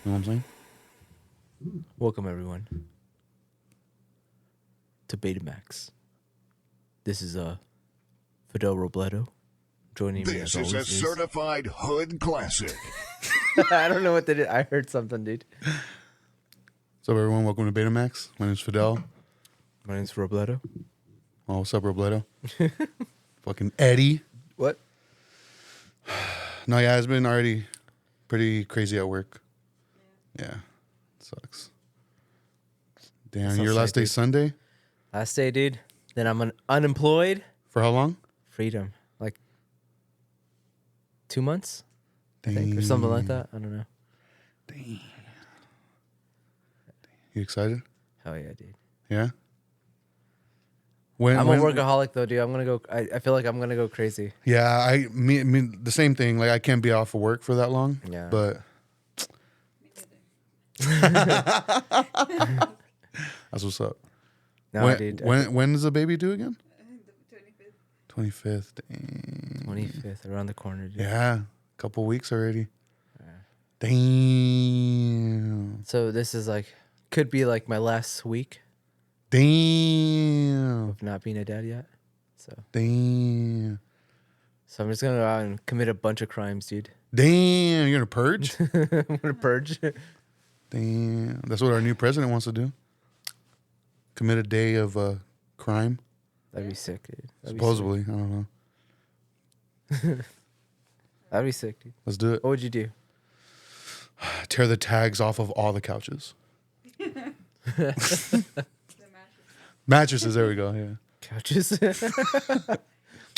know what I'm saying? Welcome, everyone, to Betamax. This is Fidel Robledo. Joining me as This is a always certified hood classic. I don't know what that is. I heard something, dude. What's up, everyone? Welcome to Betamax. My name's Fidel. My name's Robledo. Oh, what's up, Robledo? Fucking Eddie. What? No, yeah, it's been already pretty crazy at work. Yeah. Sucks. Damn, That your sounds last sad, day dude. Sunday? Last day, dude. Then I'm unemployed. For how long? Freedom. Like 2 months, I think, or something like that. I don't know. Damn. You excited? Hell yeah, dude. Yeah? When, I'm a workaholic though, dude. I'm gonna go. I feel like I'm gonna go crazy. Yeah, me, the same thing. Like, I can't be off of work for that long. Yeah. But that's what's up. No, dude. When does the baby due again? The 25th. 25th. Dang. 25th, around the corner, dude. Yeah, couple weeks already. Damn. So this is like, could be like my last week Damn. of not being a dad yet. So Damn. I'm just gonna go out and commit a bunch of crimes, dude. Damn. You're gonna purge? I'm gonna purge. Damn. That's what our new president wants to do. Commit a day of crime. That'd be sick, dude. Supposedly. I don't know. That'd be sick, dude. Let's do it. What would you do? Tear the tags off of all the couches. The mattress. Mattresses. There we go. Yeah. Couches?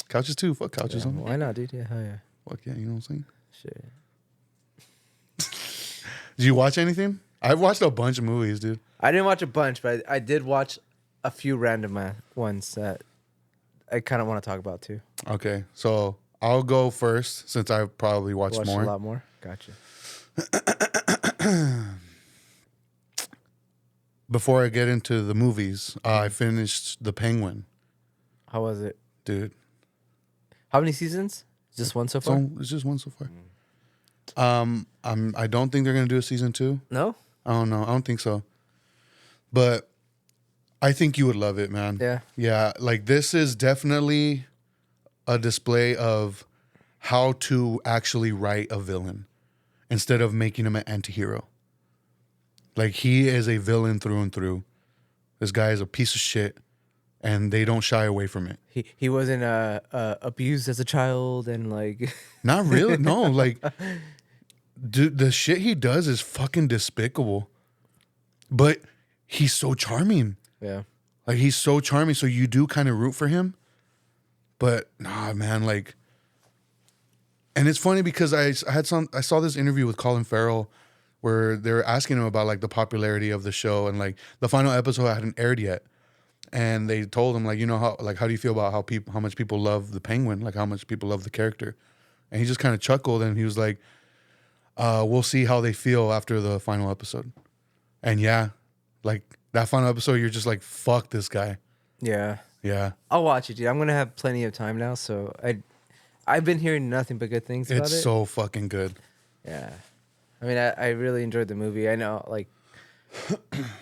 Couches too. Fuck couches. Yeah, on why not, dude? Yeah, hell yeah. Fuck yeah. You know what I'm saying? Shit. Did you watch anything? I've watched a bunch of movies, dude. I didn't watch a bunch, but I did watch a few random ones that I kind of want to talk about too. Okay, so I'll go first since I probably watched Watched more. a lot more. Gotcha. Before I get into the movies, I finished The Penguin, How was it? dude. How many seasons? Just one so far? So it's just one so far. I don't think they're gonna do a season 2. No? I don't know. I don't think so. But I think you would love it, man. Yeah. Yeah, like this is definitely a display of how to actually write a villain instead of making him an anti-hero. Like, he is a villain through and through. This guy is a piece of shit, and they don't shy away from it. He wasn't abused as a child and like Not really. No, like, dude, the shit he does is fucking despicable. But he's so charming. yeah. Like, he's so charming, so you do kind of root for him. But nah, man, like, and it's funny because I saw this interview with Colin Farrell where they were asking him about like the popularity of the show, and like the final episode hadn't aired yet, and they told him, like, you know, how do you feel about how much people love the Penguin, like how much people love the character, and he just kind of chuckled and he was like, we'll see how they feel after the final episode. And yeah, like that final episode, you're just like, fuck this guy. Yeah. Yeah. I'll watch it, dude. I'm gonna have plenty of time now, so I've been hearing nothing but good things about it. It's so fucking good. Yeah. I mean, I really enjoyed the movie. I know, like,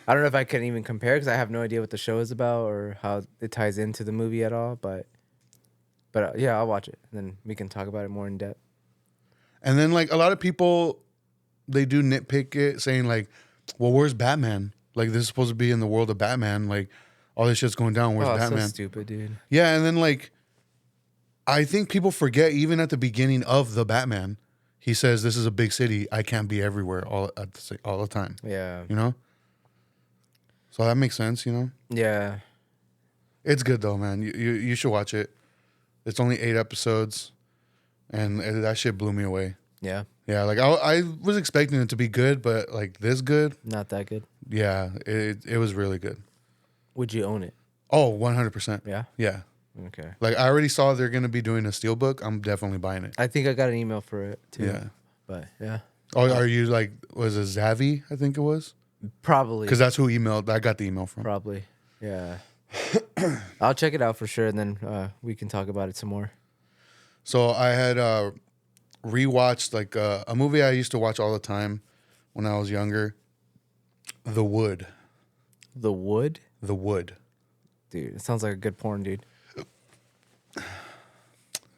I don't know if I can even compare because I have no idea what the show is about or how it ties into the movie at all. But yeah, I'll watch it and then we can talk about it more in depth. And then, like, a lot of people, they do nitpick it, saying like, well, where's Batman? Like, this is supposed to be in the world of Batman. Like, all this shit's going down. Where's Oh, Batman? so stupid, dude. Yeah, and then, like, I think people forget, even at the beginning of the Batman, he says, this is a big city. I can't be everywhere all the time. Yeah. You know? So that makes sense, you know? Yeah. It's good, though, man. You should watch it. It's only 8 episodes, and that shit blew me away. Yeah. Yeah, like, I was expecting it to be good, but, like, this good, Not that good. yeah, it was really good. Would you own it? Oh, 100%. Yeah. Yeah. Okay. Like, I already saw they're going to be doing a steelbook. I'm definitely buying it. I think I got an email for it too. Yeah. But yeah. Oh, are you like, was it Zavi? I think it was? Probably. Because that's who emailed. I got the email from. Probably. Yeah. I'll check it out for sure, and then we can talk about it some more. So I had rewatched like a movie I used to watch all the time when I was younger. The Wood. The Wood? The Wood. Dude, it sounds like a good porn, dude.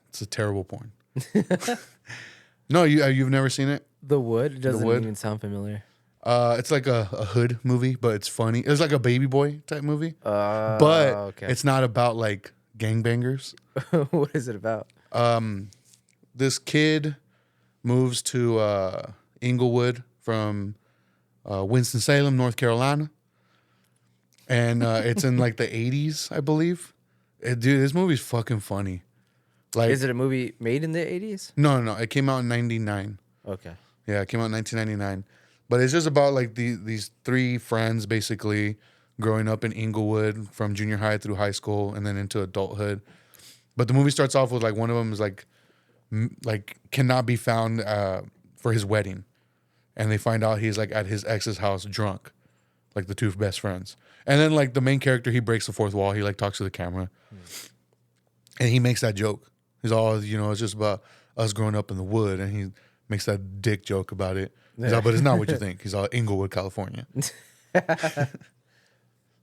It's a terrible porn. No, you've never seen it? The Wood? It doesn't Wood? even sound familiar. It's like a hood movie, but it's funny. It's like a baby boy type movie, but Okay. it's not about like gangbangers. What is it about? This kid moves to Inglewood from Winston-Salem, North Carolina, and it's in like the 80s, I believe. Dude, this movie's fucking funny. Like, Is it a movie made in the 80s? no, it came out in '99. Okay. Yeah, it came out in 1999. But it's just about like these three friends basically growing up in Inglewood from junior high through high school and then into adulthood. But the movie starts off with like one of them is like cannot be found for his wedding, and they find out he's like at his ex's house drunk, like the two best friends. And then like the main character, he breaks the fourth wall. He like talks to the camera, and he makes that joke. He's all, it's just about us growing up in the wood, and he makes that dick joke about it. He's all, but it's not what you think. He's all Inglewood, California.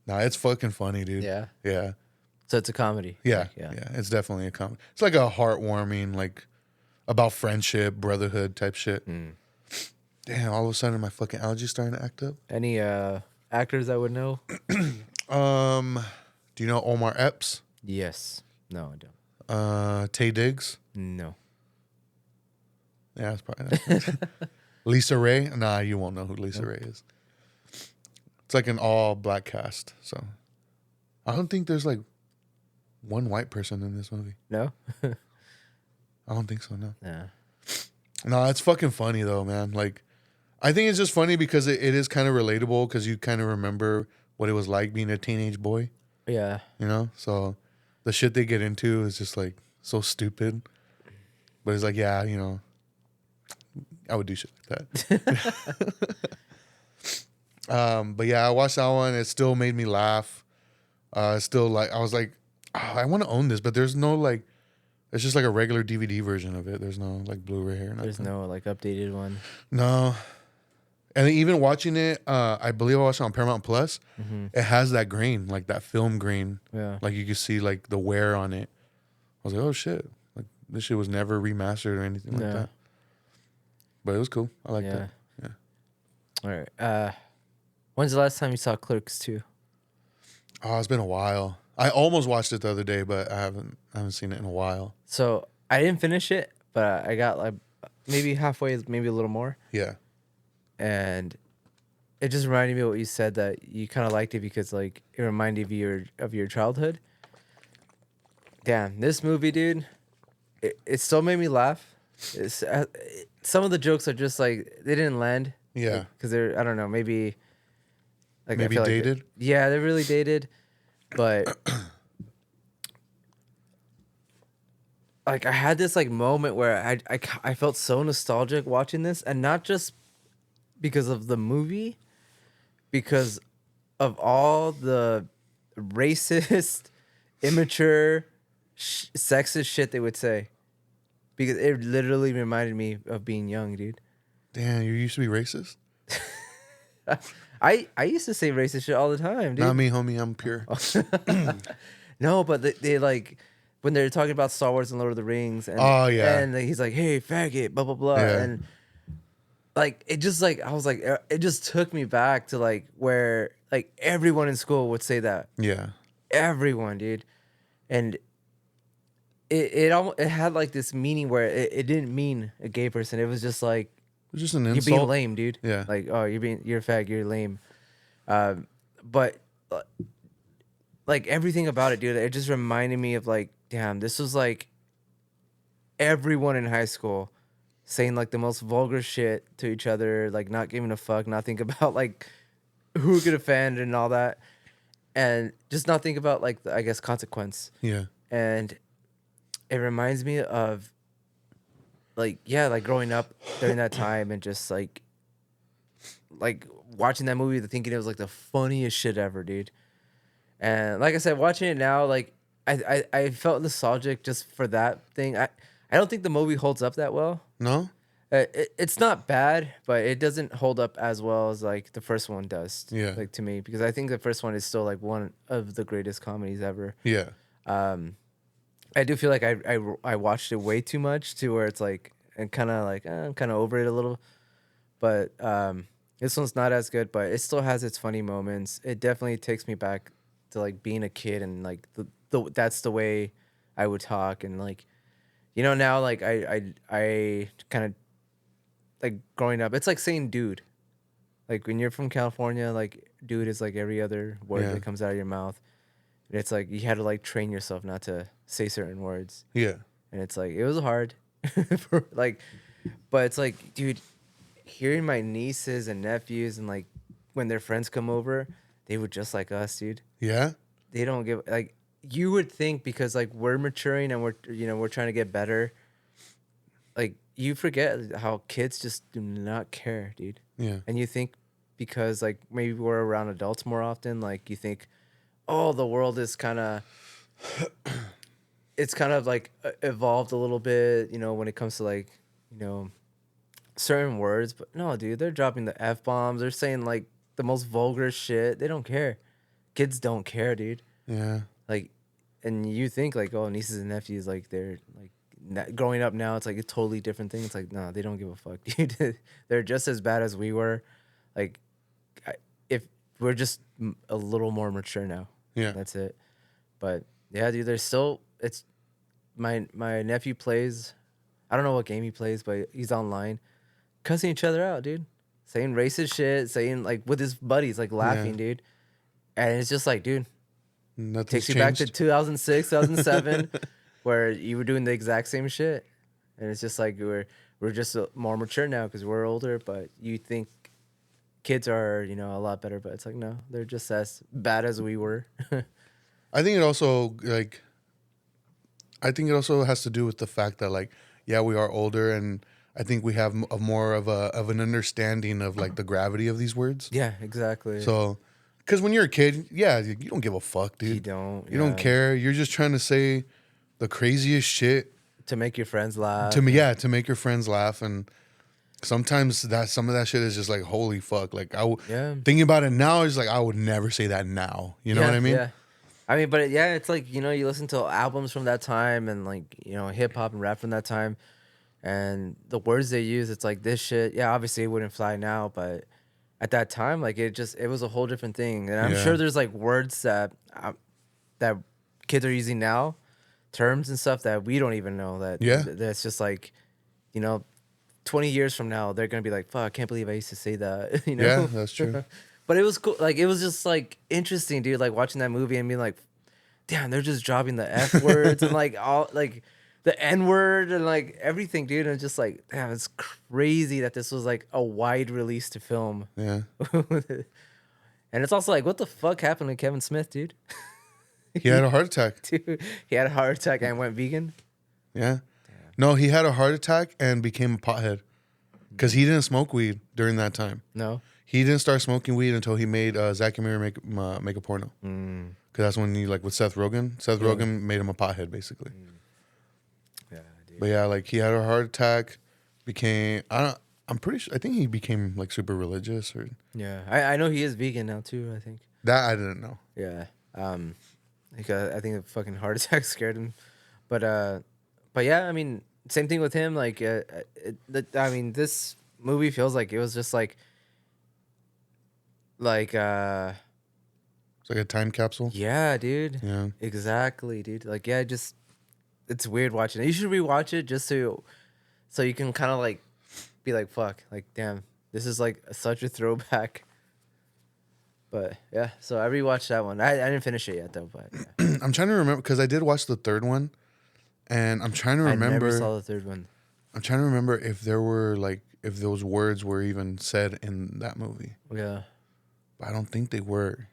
Nah, it's fucking funny, dude. Yeah. Yeah. So it's a comedy. Yeah. Yeah. Yeah. It's definitely a comedy. It's like a heartwarming, like about friendship, brotherhood type shit. Damn, all of a sudden my fucking allergies starting to act up. Any actors I would know? Do you know Omar Epps? Yes. No, I don't. Tay Diggs? No. Yeah, that's probably that. Lisa Ray? Nah, you won't know who Lisa Ray is. It's like an all black cast, so I don't think there's like one white person in this movie. No? I don't think so, no. Yeah. No, it's fucking funny though, man. Like, I think it's just funny because it is kind of relatable because you kind of remember what it was like being a teenage boy, Yeah. So the shit they get into is just like so stupid. But it's like, yeah, I would do shit like that. But yeah, I watched that one. It still made me laugh. Still like, I was like, oh, I want to own this, but there's no like, it's just like a regular DVD version of it. There's no like Blu-ray or nothing. There's no like updated one. No. And even watching it, I believe I watched it on Paramount Plus. It has that grain, like that film grain. Yeah. Like you can see like the wear on it. I was like, oh shit. Like this shit was never remastered or anything like No. that. But it was cool. I like Yeah. that. Yeah. All right. When's the last time you saw Clerks 2? Oh, it's been a while. I almost watched it the other day, but I haven't seen it in a while. So I didn't finish it, but I got like maybe halfway, maybe a little more. Yeah. And it just reminded me of what you said, that you kind of liked it because like it reminded you of your childhood. Damn, this movie, dude, it still made me laugh. Some of the jokes are just like they didn't land. Yeah. Because they're, I don't know, maybe like I feel like dated. yeah, they're really dated, but like I had this like moment where I felt so nostalgic watching this, and not just because of the movie, because of all the racist, immature, sexist shit they would say, because it literally reminded me of being young, dude. Damn, you used to be racist? I used to say racist shit all the time, dude. Not me, homie. I'm pure. No, but they like when they're talking about Star Wars and Lord of the Rings, and Oh, yeah. and he's like, "Hey, faggot," blah blah blah, Yeah. and like it just like I was like it just took me back to like where like everyone in school would say that, Yeah. everyone, dude, and it had like this meaning where it didn't mean a gay person. It was just like It's just an you're insult. being lame, dude. Yeah. Like, oh, you're a fag, you're lame. But like everything about it, dude, it just reminded me of like, damn, this was like everyone in high school saying like the most vulgar shit to each other, like not giving a fuck, not think about like who could offend and all that, and just not think about like the, I guess, consequence. Yeah. And it reminds me of like, yeah, like growing up during that time and just like watching that movie, thinking it was like the funniest shit ever, dude. And like I said, watching it now, like I felt nostalgic just for that thing. I don't think the movie holds up that well. No? It's not bad, but it doesn't hold up as well as like the first one does. Yeah. Like to me, because I think the first one is still like one of the greatest comedies ever. Yeah. I do feel like I watched it way too much to where it's like and kind of like I'm kind of over it a little. But this one's not as good, but it still has its funny moments. It definitely takes me back to like being a kid and like that's the way I would talk and like now like I kind of like growing up. It's like saying dude. Like when you're from California, like dude is like every other word Yeah. that comes out of your mouth. And it's like you had to like train yourself not to say certain words. Yeah. And it's like it was hard but it's like dude, hearing my nieces and nephews and like when their friends come over, they were just like us, dude. Yeah. They don't give like you would think because like we're maturing and we're trying to get better. Like you forget how kids just do not care, dude. Yeah. And you think because like maybe we're around adults more often, like you think, oh, the world is kind of it's kind of like evolved a little bit, when it comes to like, certain words. But no, dude, they're dropping the F-bombs. They're saying like the most vulgar shit. They don't care. Kids don't care, dude. Yeah. Like, and you think like, oh, nieces and nephews, like they're like growing up now, it's like a totally different thing. It's like, no, they don't give a fuck, dude. They're just as bad as we were. Like, if we're just a little more mature now. Yeah. That's it. But yeah, dude, there's still it's my nephew plays. I don't know what game he plays, but he's online, cussing each other out, dude. Saying racist shit, saying like with his buddies, like laughing, dude. And it's just like, dude, Nothing's takes you changed. back to 2006, 2007, where you were doing the exact same shit. And it's just like we're just more mature now because we're older. But you think kids are a lot better, but it's like no, they're just as bad as we were. I think it also has to do with the fact that like, yeah, we are older, and I think we have more of an understanding of like the gravity of these words. Yeah, exactly. So, because when you're a kid, yeah, you don't give a fuck, dude. You don't. You don't care. You're just trying to say the craziest shit To make your friends laugh. to me. Yeah, to make your friends laugh, and sometimes some of that shit is just like holy fuck. Like thinking about it now is like I would never say that now. You know what I mean? Yeah. I mean, but it's like, you listen to albums from that time and like, hip hop and rap from that time and the words they use, it's like this shit. Yeah, obviously it wouldn't fly now, but at that time, like it was a whole different thing. And I'm sure there's like words that kids are using now, terms and stuff that we don't even know that's just like, 20 years from now, they're going to be like, fuck, I can't believe I used to say that. Yeah, that's true. But it was cool. Like, it was just, like, interesting, dude. Like, watching that movie and being like, damn, they're just dropping the F words and, like, all, like, the N word and, like, everything, dude. And it's just like, damn, it's crazy that this was, like, a wide release to film. Yeah. And it's also like, what the fuck happened to Kevin Smith, dude? He had a heart attack. Dude, he had a heart attack and went vegan. Yeah. No, he had a heart attack and became a pothead because he didn't smoke weed during that time. No. He didn't start smoking weed until he made Zack and Miri make a porno. Because that's when he, like, with Seth Rogen. Seth Rogen made him a pothead, basically. Yeah, dude. But yeah, like, he had a heart attack, I'm pretty sure, I think he became, like, super religious or... Yeah. I know he is vegan now, too, I think. That I didn't know. Yeah. I think the fucking heart attack scared him. But yeah, I mean, same thing with him. Like, I mean, this movie feels like it was just like It's like a time capsule. yeah, dude. Yeah. Exactly, dude. Like, yeah, it's weird watching it. You should rewatch it just so you can kind of like be like, fuck, like, damn, this is like such a throwback. But yeah, so I rewatched that one. I didn't finish it yet though, but yeah. I'm trying to remember because I did watch the third one, and I'm trying to remember. I never saw the third one. I'm trying to remember if there were like if those words were even said in that movie. Yeah. But I don't think they were.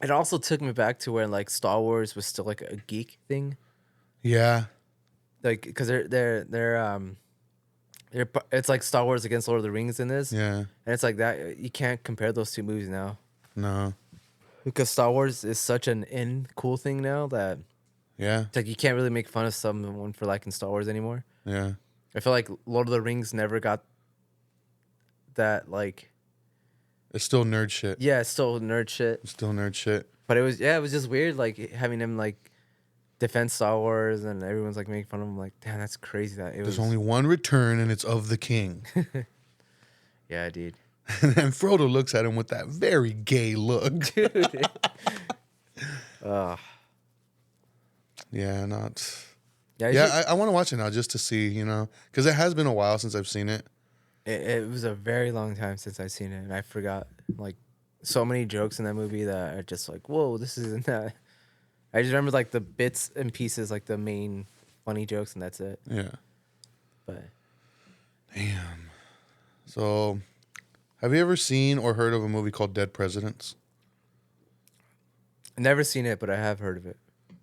It also took me back to where like Star Wars was still like a geek thing. Yeah. Like, because it's like Star Wars against Lord of the Rings in this. Yeah. And it's like that. You can't compare those two movies now. No. Because Star Wars is such an cool thing now that Yeah. it's like you can't really make fun of someone for liking Star Wars anymore. Yeah. I feel like Lord of the Rings never got that, like, It's still nerd shit. yeah, it's still nerd shit. It's still nerd shit. But it was just weird, like having him like defend Star Wars and everyone's like making fun of him. Like, damn, that's crazy. That There's only one return, and it's of the king. yeah, dude. And Frodo looks at him with that very gay look. Dude. Ugh. Yeah, not. Yeah, Yeah, I want to watch it now just to see, you know, because it has been a while since I've seen it. it was a very long time since I've seen it, and I forgot like so many jokes in that movie that are just like, whoa, this isn't that. I just remember like the bits and pieces, like the main funny jokes, and that's it. Yeah. But Damn. So, have you ever seen or heard of a movie called Dead Presidents? I've never seen it, but I have heard of it.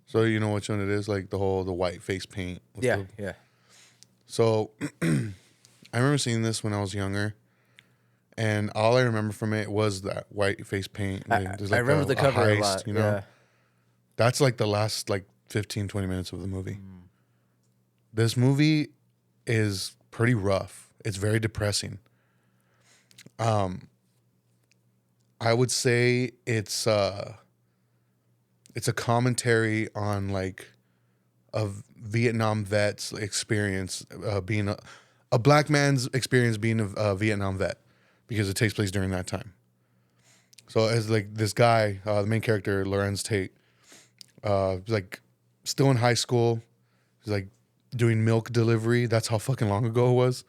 So you know which one it is, like the white face paint. with Yeah, the- yeah. So, I remember seeing this when I was younger, and all I remember from it was that white face paint. There's I remember the cover a heist, lot. you know? Yeah. That's like the last 15, 20 minutes of the movie. This movie is pretty rough. It's very depressing. I would say it's a commentary on like a Vietnam vet's experience being a black man's experience being a Vietnam vet, because it takes place during that time. So as like this guy, the main character, Lorenz Tate, like still in high school. He's like doing milk delivery. That's how fucking long ago it was.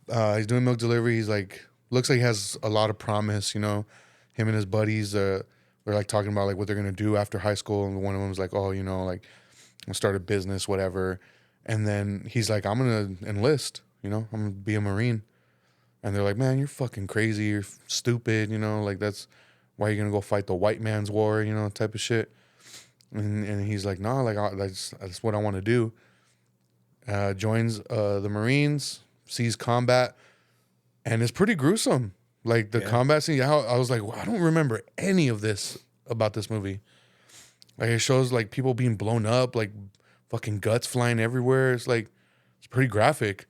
He's doing milk delivery. He's like, looks like he has a lot of promise, you know. Him and his buddies, they're like talking about like what they're gonna do after high school. And one of them was like, oh, you know, like I'm gonna start a business, whatever. And then he's like, I'm gonna enlist, you know, I'm gonna be a Marine. And they're like, man, you're fucking crazy. You're stupid, you know, like that's why you're gonna go fight the white man's war, you know, type of shit. And he's like, nah, like that's what I want to do. Joins the Marines, sees combat, and it's pretty gruesome. Like the combat scene, I was like, well, I don't remember any of this about this movie. Like it shows like people being blown up, like fucking guts flying everywhere. It's like, it's pretty graphic.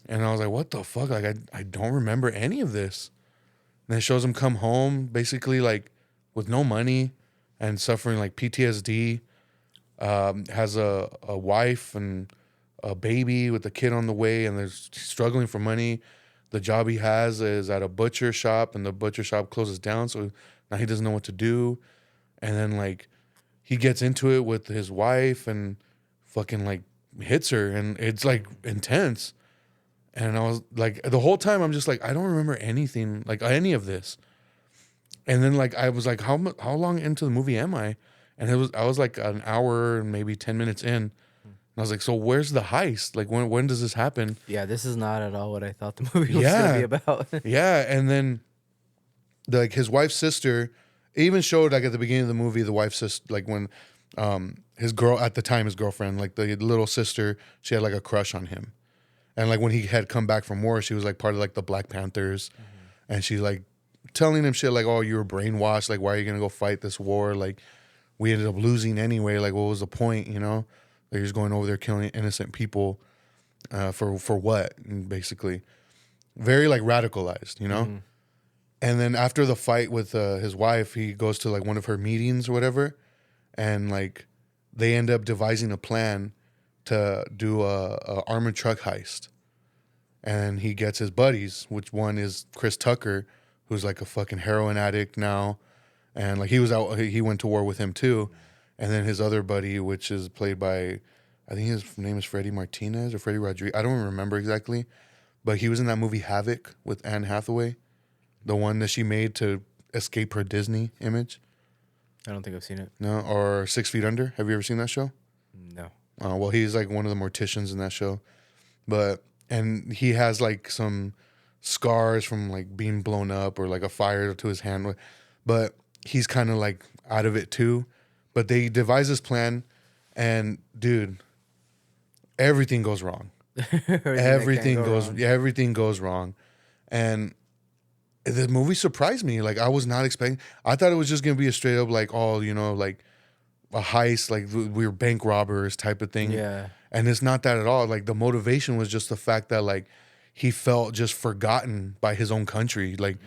And I was like, what the fuck? Like I don't remember any of this. And it shows him come home basically like with no money and suffering like PTSD. Has a wife and a baby with a kid on the way, and they're struggling for money. The job he has is at a butcher shop, and the butcher shop closes down, so now he doesn't know what to do. And then like he gets into it with his wife and fucking like hits her, and it's like intense. And I was like, the whole time I'm just like, I don't remember anything, like any of this. And then like I was like, how long into the movie am I? And I was like an hour and maybe 10 minutes in. And I was like, so where's the heist? Like when does this happen? Yeah, this is not at all what I thought the movie was gonna be about. Yeah, and then like his wife's sister, it even showed like at the beginning of the movie, the wife's sister, like when his girlfriend, like the little sister, she had like a crush on him. And like when he had come back from war, she was like part of like the Black Panthers. And she's like telling him shit like, oh, you were brainwashed. Like, why are you going to go fight this war? Like, we ended up losing anyway. Like, what was the point, you know? Like, you're just going over there killing innocent people for what, basically. Very, like, radicalized, you know? And then after the fight with his wife, he goes to, like, one of her meetings or whatever. And, like, they end up devising a plan to do a armored truck heist. And he gets his buddies, which one is Chris Tucker, who's like a fucking heroin addict now. And like he went to war with him too. And then his other buddy, which is played by, I think his name is Freddie Martinez or Freddie Rodriguez. I don't remember exactly. But he was in that movie Havoc with Anne Hathaway. The one that she made to escape her Disney image. I don't think I've seen it. No? Or 6 Feet Under. Have you ever seen that show? No. Well, he's like one of the morticians in that show. And he has like some scars from like being blown up or like a fire to his hand. But he's kind of like out of it too. But they devise this plan, and dude, everything goes wrong. Everything goes wrong. And the movie surprised me. Like I was not expecting. I thought it was just gonna be a straight up like, oh, you know, like a heist, like we were bank robbers type of thing. Yeah. And it's not that at all. Like the motivation was just the fact that like he felt just forgotten by his own country. Like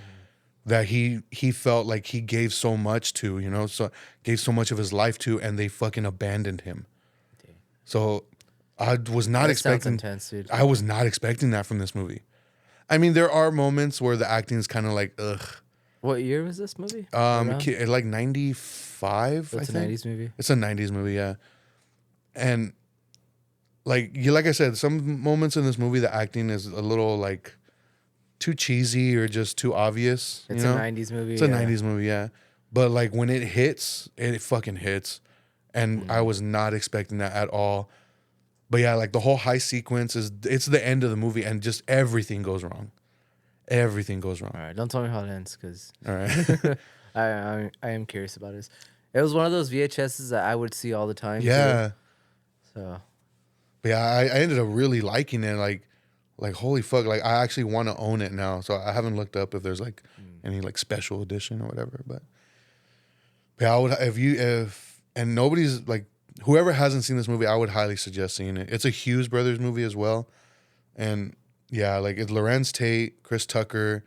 that he felt like he gave so much to, you know, so gave so much of his life to, and they fucking abandoned him. So I was not That sounds expecting intense, dude. I was not expecting that from this movie. I mean, there are moments where the acting is kind of like ugh. What year was this movie? Around? Like 95, It's I a think. 90s movie. It's a 90s movie, yeah. And like I said, some moments in this movie the acting is a little like too cheesy or just too obvious. It's you know? a 90s movie. It's a 90s movie, yeah. But like when it hits, it fucking hits. And I was not expecting that at all. But yeah, like the whole high sequence it's the end of the movie and just everything goes wrong. Everything goes wrong. All right, don't tell me how it ends, because All right. I am curious about it. It was one of those VHSs that I would see all the time. Yeah. Too, so But yeah, I ended up really liking it. Like holy fuck, like I actually want to own it now. So I haven't looked up if there's like any like special edition or whatever. But yeah, I would and nobody's like whoever hasn't seen this movie, I would highly suggest seeing it. It's a Hughes Brothers movie as well, and yeah, like it's Lorenz Tate, Chris Tucker,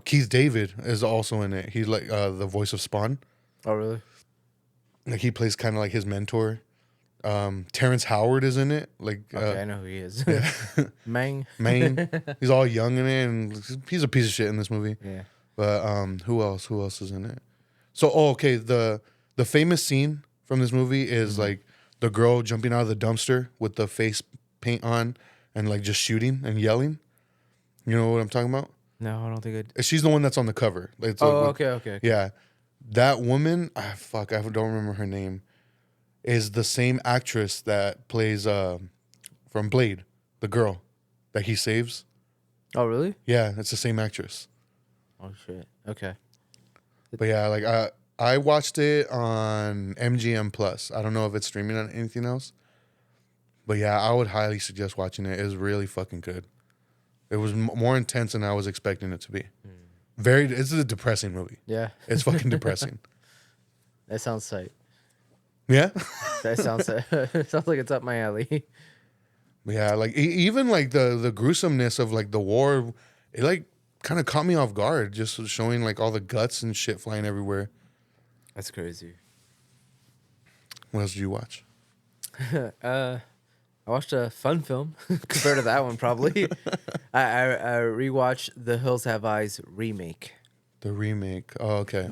Keith David is also in it. He's like the voice of Spawn. Oh, really? Like he plays kind of like his mentor. Terrence Howard is in it. Like Okay, I know who he is. yeah. Mang. Maine. He's all young in it, and he's a piece of shit in this movie. Yeah. But who else? Who else is in it? So okay, the famous scene from this movie is like the girl jumping out of the dumpster with the face paint on and like just shooting and yelling. You know what I'm talking about? No, I don't think I. She's the one that's on the cover. It's Oh, like, okay. yeah. That woman, I don't remember her name, is the same actress that plays from Blade, the girl that he saves. Oh, really? Yeah, it's the same actress. Oh shit. Okay. But yeah, like I watched it on MGM Plus. I don't know if it's streaming on anything else. But yeah, I would highly suggest watching it. It's really fucking good. It was more intense than I was expecting it to be. It's a depressing movie. Yeah. It's fucking depressing. That sounds tight. Yeah? That sounds sounds like it's up my alley. Yeah, like even like the gruesomeness of like the war, it like kind of caught me off guard, just showing like all the guts and shit flying everywhere. That's crazy. What else did you watch? I watched a fun film compared to that one. Probably. I rewatched The Hills Have Eyes remake. The remake. Oh, okay.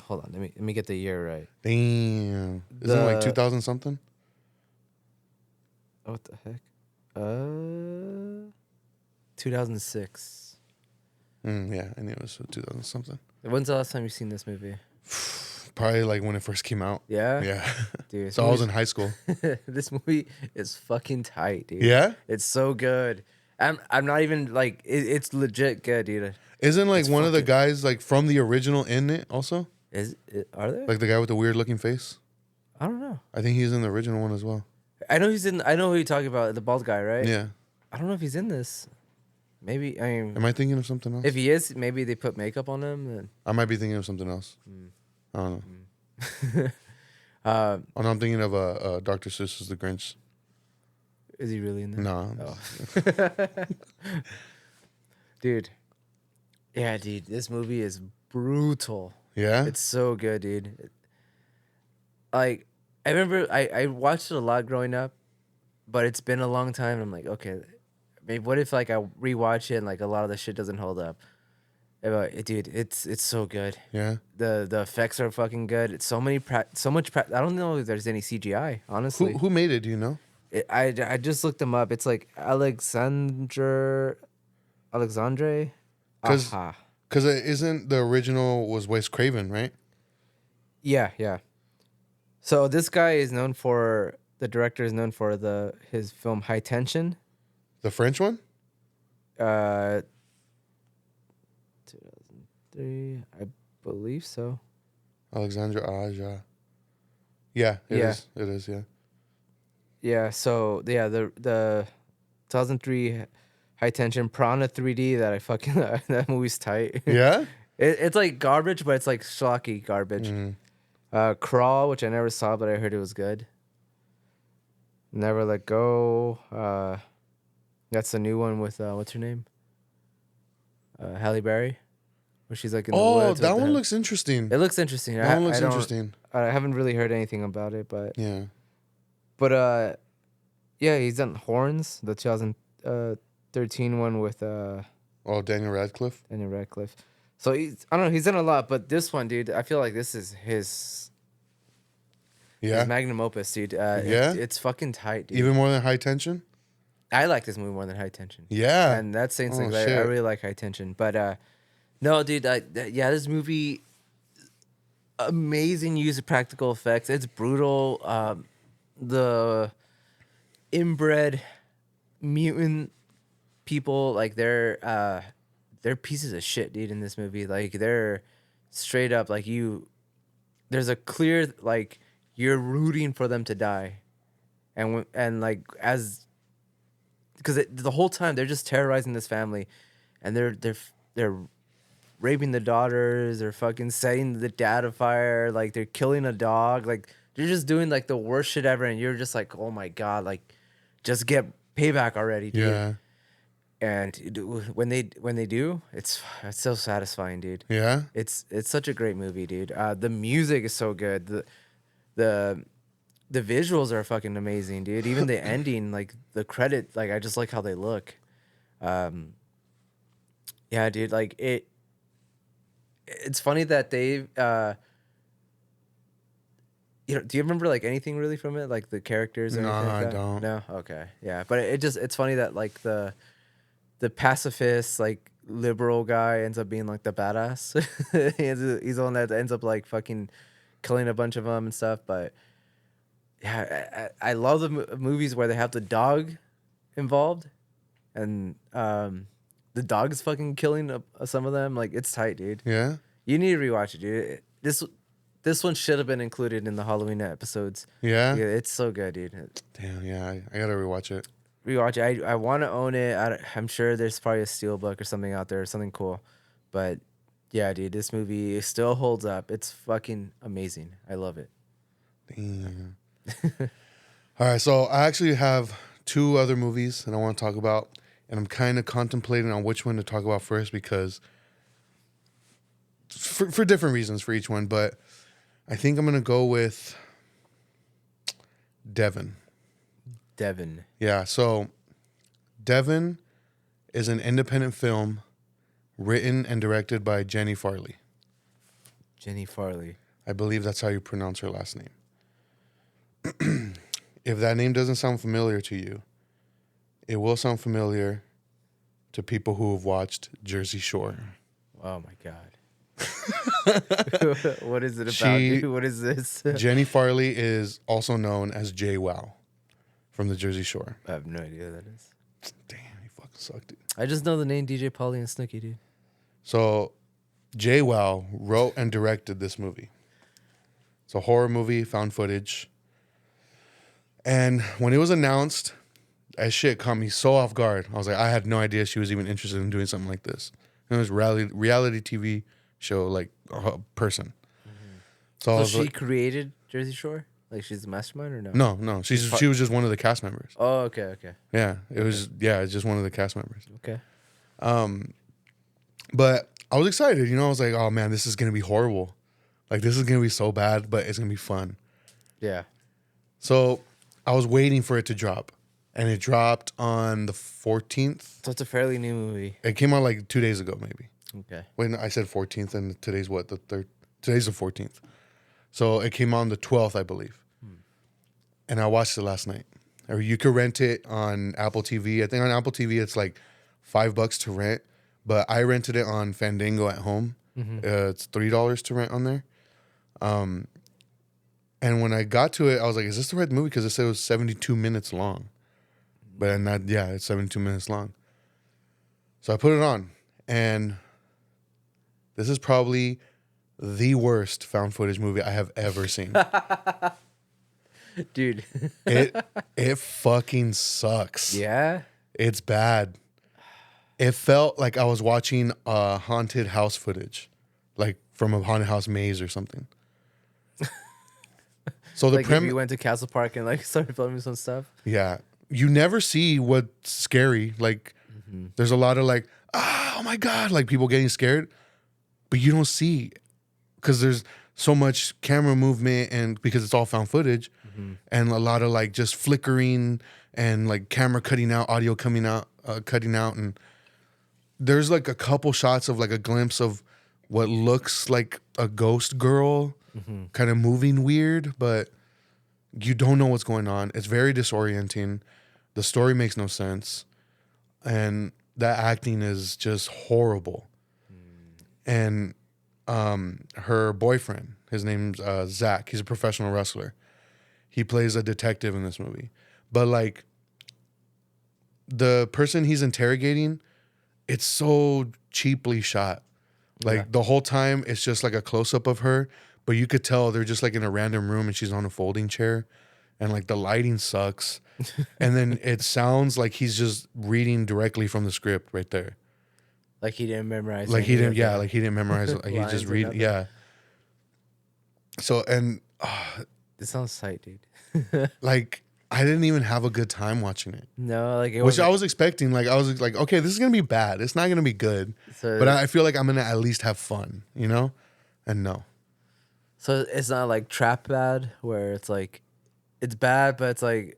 Hold on, let me get the year right. Damn. Isn't it like 2000 something? What the heck? 2006. Yeah, I knew it was 2000 something. When's the last time you seen this movie? Probably like when it first came out. Yeah? Yeah. Dude, So I was in high school. this movie is fucking tight, dude. Yeah? It's so good. I'm not even like it's legit good, dude. Isn't like It's one of the fucking- guys like from the original in it also? Are there? Like the guy with the weird looking face? I don't know. I think he's in the original one as well. I know he's in. I know who you're talking about, the bald guy, right? Yeah. I don't know if he's in this. Maybe. I mean, Am I thinking of something else? if he is, maybe they put makeup on him. And I might be thinking of something else. I don't know. uh, Oh, no, I'm thinking of Dr. Seuss's The Grinch. is he really in there? No. Oh. Dude. Yeah, dude. This movie is brutal. Yeah? It's so good, dude. Like, I remember I watched it a lot growing up, but it's been a long time. And I'm like, okay, maybe what if like I rewatch it and like a lot of the shit doesn't hold up? But, dude, it's so good. Yeah. The effects are fucking good. It's so much. I don't know if there's any CGI. Honestly, Who made it? Do you know? I just looked them up. It's like Alexandre. Because Aha. isn't the original was Wes Craven, right? Yeah. So this guy is known for, the director is known for his film High Tension. The French one? 2003, I believe so. Alexandre Aja. Yeah, it Yeah. is. It is, yeah. Yeah, so yeah, the 2003 High Tension Piranha 3D that I fucking that movie's tight. Yeah? It's like garbage, but it's like schlocky garbage. Mhm. Crawl, which I never saw, but I heard it was good. Never Let Go. That's the new one with what's her name? Halle Berry, where she's like in the Oh, woods. that with one the- looks interesting. It looks interesting. That one looks I don't- interesting. I haven't really heard anything about it, but Yeah. yeah, he's done Horns, the 2013 one with Oh, Daniel Radcliffe. Daniel Radcliffe. So I don't know, he's done a lot, but this one, dude, I feel like this is his Yeah. magnum opus, dude. Yeah? It's fucking tight, dude. Even more than High Tension. I like this movie more than High Tension. Yeah. And that's saying Oh, something. I shit. really like High Tension, but no, dude. Yeah, this movie, amazing use of practical effects. It's brutal. The inbred mutant people, like they're pieces of shit, dude. In this movie, like they're straight up like you. There's a clear like you're rooting for them to die, and like as because the whole time they're just terrorizing this family, and they're raping the daughters, they're fucking setting the dad afire, like they're killing a dog, like they're just doing like the worst shit ever, and you're just like, oh my god, like just get payback already, dude. Yeah. And when they do, it's so satisfying, dude. Yeah. It's such a great movie, dude. The music is so good. The visuals are fucking amazing, dude. Even the ending, like the credit, like I just like how they look. Yeah, dude. Like it's funny that they do you remember like anything really from it, like the characters or No, anything like I that? don't. No, okay, yeah, but it's funny that like the pacifist, like liberal guy ends up being like the badass. He's the one that ends up like fucking killing a bunch of them and stuff. But yeah, I love the movies where they have the dog involved, and the dog's fucking killing some of them. Like it's tight, dude. Yeah. You need to rewatch it, dude. This one should have been included in the Halloween episodes. Yeah. Yeah, it's so good, dude. Damn. Yeah. I gotta rewatch it. Rewatch it. I want to own it. I'm sure there's probably a steelbook or something out there, something cool. But yeah, dude, this movie still holds up. It's fucking amazing. I love it. Damn. All right. So I actually have two other movies that I want to talk about, and I'm kind of contemplating on which one to talk about first because for different reasons for each one. But I think I'm gonna go with Devon. Devon. Yeah, so Devon is an independent film written and directed by Jenny Farley. Jenny Farley. I believe that's how you pronounce her last name. If that name doesn't sound familiar to you, it will sound familiar to people who have watched Jersey Shore. Oh my god. What is it about, dude? What is this? Jenny Farley is also known as JWoww from the Jersey Shore. I have no idea who that is. Damn, you fucking suck, dude. I just know the name DJ Pauly and Snooki, dude. So, JWoww wrote and directed this movie. It's a horror movie, found footage. And when it was announced, that shit caught me so off guard. I was like, I had no idea she was even interested in doing something like this. And it was reality TV show, like a person. So, I So was she like, created Jersey Shore? Like she's the mastermind or no? no, she was just one of the cast members. Oh, okay. Yeah, it's just one of the cast members. Okay. But I was excited, I was like, oh man, this is gonna be horrible. Like this is gonna be so bad, but it's gonna be fun. Yeah. So I was waiting for it to drop, and it dropped on the 14th. So it's a fairly new movie. It came out like 2 days ago, maybe. Okay. When I said 14th, and today's what, the third? Today's the 14th. So it came out on the 12th, I believe. And I watched it last night. Or you could rent it on Apple TV. I think on Apple TV it's like $5 to rent, but I rented it on Fandango at home. It's $3 to rent on there. And when I got to it, I was like, "Is this the right movie?" Because it said it was 72 minutes long, but not. Yeah, it's 72 minutes long. So I put it on, and this is probably the worst found footage movie I have ever seen. Dude. It fucking sucks. Yeah. It's bad. It felt like I was watching a haunted house footage, like from a haunted house maze or something. So the like if you went to Castle Park and like started filming some stuff. yeah, you never see what's scary. Like there's a lot of like, oh my God, like people getting scared, but you don't see because there's so much camera movement and because it's all found footage and a lot of like just flickering and like camera cutting out, audio coming out, cutting out. And there's like a couple shots of like a glimpse of what looks like a ghost girl kind of moving weird, but you don't know what's going on. It's very disorienting. The story makes no sense. And that acting is just horrible. And her boyfriend, his name's Zach. He's a professional wrestler. He plays a detective in this movie. But like the person he's interrogating, it's so cheaply shot. Like the whole time it's just like a close up of her, but you could tell they're just like in a random room and she's on a folding chair and like the lighting sucks. And then it sounds like he's just reading directly from the script right there. Like he didn't memorize. Like he didn't, like he didn't memorize it. Like he lines just or read, nothing. yeah. So, and This sounds tight, dude. like, I didn't even have a good time watching it, No, like it which was. I was expecting. Like, I was like, okay, this is going to be bad. It's not going to be good. So, But I feel like I'm going to at least have fun, you know? And no. so it's not like trap bad where it's like, it's bad, but it's like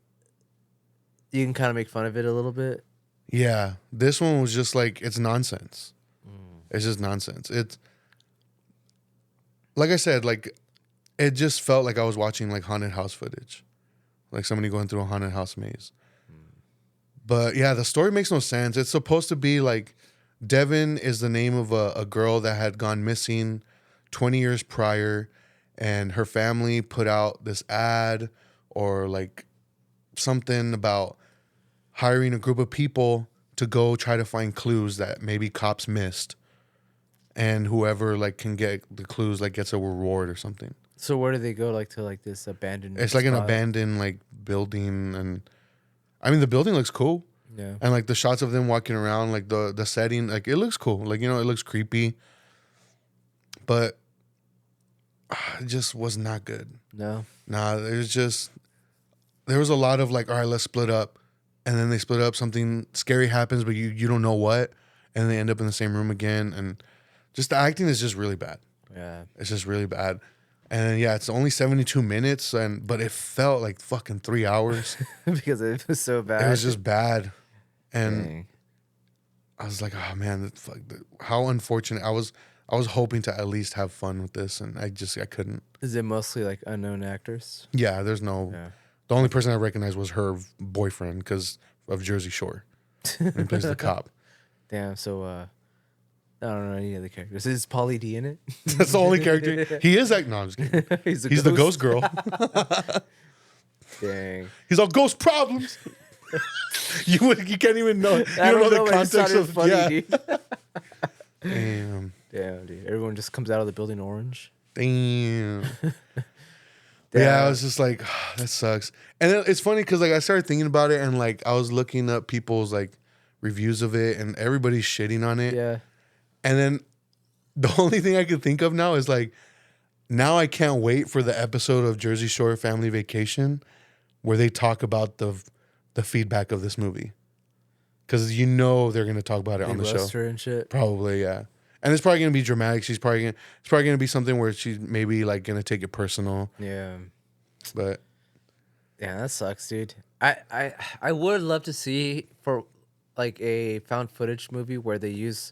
you can kind of make fun of it a little bit. Yeah. This one was just like, it's nonsense. It's just nonsense. It's, like I said, like, it just felt like I was watching like haunted house footage. Like somebody going through a haunted house maze. But yeah, the story makes no sense. It's supposed to be like Devin is the name of a girl that had gone missing 20 years prior, and her family put out this ad or like something about hiring a group of people to go try to find clues that maybe cops missed. And whoever like can get the clues like gets a reward or something. So where do they go? Like to like this abandoned? It's like an spot? abandoned like building, and I mean the building looks cool, Yeah. and like the shots of them walking around, like the setting, like it looks cool. Like, you know, it looks creepy, but it just was not good. No. Nah, there was a lot of like, all right, let's split up, and then they split up. Something scary happens, but you don't know what, and they end up in the same room again, and just the acting is just really bad. Yeah. It's just really bad. And yeah, it's only 72 minutes, but it felt like fucking 3 hours. Because it was so bad. It was just bad. And Dang. I was like, oh man, how unfortunate. I was hoping to at least have fun with this, and I couldn't. Is it mostly like unknown actors? Yeah, there's no. Yeah. The only person I recognized was her boyfriend because of Jersey Shore. And he plays the cop. Damn. So I don't know any other characters. Is Pauly D in it? That's the only character. He is like, no, I'm just kidding. He's He's the ghost girl. Dang. He's all ghost problems. You can't even know. You I don't know the but it context sounded of funny, yeah. dude. Damn. Damn, dude. Everyone just comes out of the building orange. Damn. Yeah, I was just like, that sucks. And it's funny because like I started thinking about it, and like I was looking up people's like reviews of it, and everybody's shitting on it. Yeah. And then the only thing I could think of now is like, now I can't wait for the episode of Jersey Shore Family Vacation where they talk about the feedback of this movie, because you know they're gonna talk about it on the show. Her and shit. Probably, yeah. And it's probably gonna be dramatic. It's probably gonna be something where she's maybe like gonna take it personal. Yeah. But Yeah, that sucks, dude. I would love to see for like a found footage movie where they use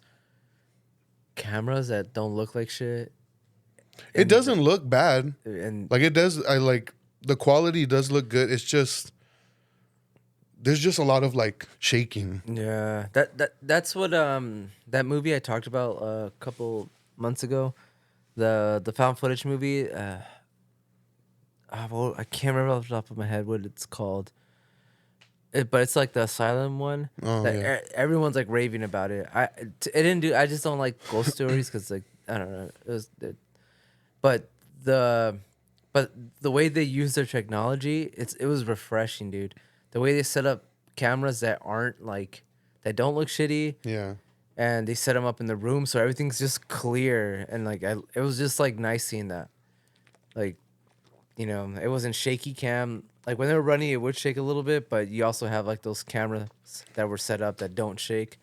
cameras that don't look like shit. it doesn't look bad. And Like it does. I like the quality does look good. It's just there's just a lot of like shaking. yeah, that's what that movie I talked about a couple months ago, the found footage movie. I can't remember off the top of my head what it's called. But it's like the asylum one. Oh, that yeah. Everyone's like raving about it. It didn't do. I just don't like ghost stories because like I don't know. But the way they use their technology, it was refreshing, dude. The way they set up cameras that aren't like that don't look shitty, Yeah. and they set them up in the room so everything's just clear, and like it was just like nice seeing that. Like you know, it wasn't shaky cam. Like when they were running, it would shake a little bit, but you also have like those cameras that were set up that don't shake,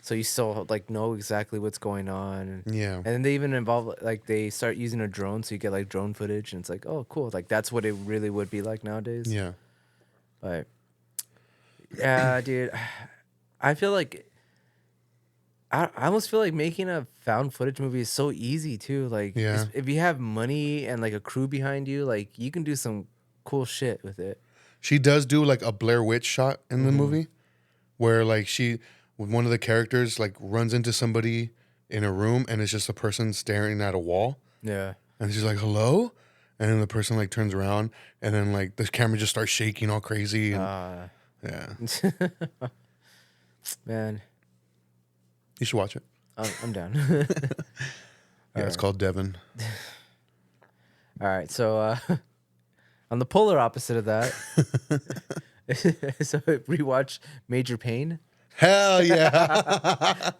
so you still like know exactly what's going on. Yeah. And then they even involve like they start using a drone, so you get like drone footage, and it's like, oh, cool. Like that's what it really would be like nowadays. Yeah. But yeah, dude, I feel like I almost feel like making a found footage movie is so easy too. Like, Yeah. if you have money and like a crew behind you, like you can do some cool shit with it. She does do like a Blair Witch shot in the movie where like one of the characters like runs into somebody in a room and it's just a person staring at a wall. Yeah. And she's like, hello? And then the person like turns around and then like the camera just starts shaking all crazy. And, yeah. Man, You should watch it. I'm down. Yeah, it's called Devon. All right, so on the polar opposite of that, so rewatch Major Payne. Hell yeah.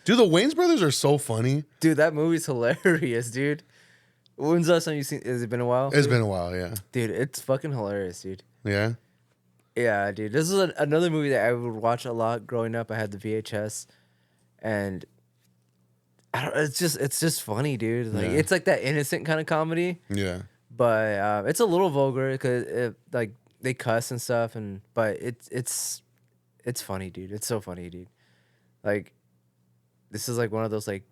Dude, the Wayans brothers are so funny. Dude, that movie's hilarious, dude. When's the last time you seen? Has it been a while? It's been a while, yeah. Dude, it's fucking hilarious, dude. Yeah. Yeah, dude. This is another movie that I would watch a lot growing up. I had the VHS, and it's just funny, dude. Like Yeah. it's like that innocent kind of comedy, Yeah. but it's a little vulgar because like they cuss and stuff, but it's funny, dude. It's so funny, dude. Like this is like one of those like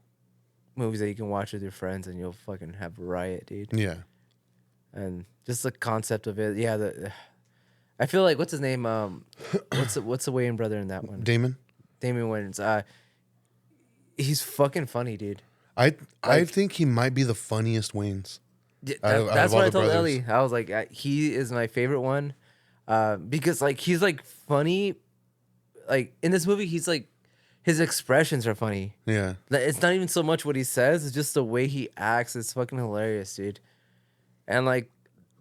movies that you can watch with your friends and you'll fucking have a riot, dude. Yeah. And just the concept of it, yeah. I feel like what's his name? What's the Wayans brother in that one? Damon? Damon Wayans. He's fucking funny, dude. I think he might be the funniest Wayans. Yeah, Out of that's all what I the told brothers. Ellie. I was like, he is my favorite one, because like he's like funny, like in this movie he's like his expressions are funny. Yeah. Like, it's not even so much what he says; it's just the way he acts. It's fucking hilarious, dude. And like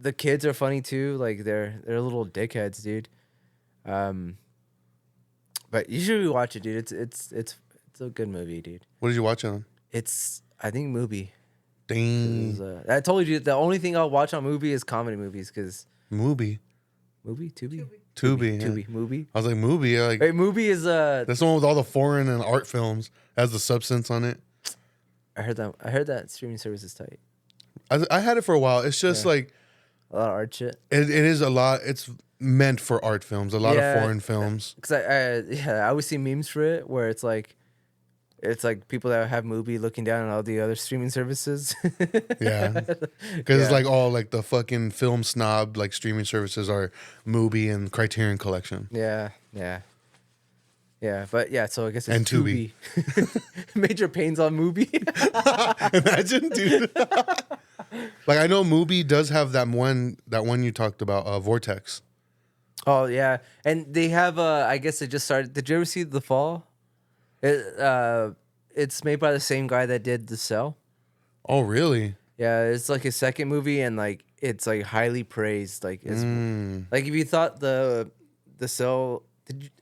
the kids are funny too. Like they're little dickheads, dude. But you should watch it, dude. It's a good movie, dude. What did you watch it on? It's I think Mubi. Dang. I told you the only thing I'll watch on Mubi is comedy movies because Mubi. Tubi, Tubi. Yeah. Tubi, Mubi. I was like, Mubi. Like, Wait, Mubi is that's the one with all the foreign and art films. Has the substance on it. I heard that streaming service is tight. I had it for a while. It's just like A lot of art shit. it is a lot. It's meant for art films. A lot Yeah. of foreign films. Because I always see memes for it where it's like people that have Mubi looking down on all the other streaming services. Yeah, because it's like all like the fucking film snob like streaming services are Mubi and Criterion Collection. Yeah. But yeah, so I guess it's And Tubi. Major Payne's on Mubi. Imagine, dude. Like I know Mubi does have that one you talked about, Vortex. Oh yeah, and they have I guess they just started. Did you ever see The Fall? It's made by the same guy that did The Cell. Oh, really? Yeah, it's like his second movie, and like it's like highly praised. Like it's like if you thought the Cell,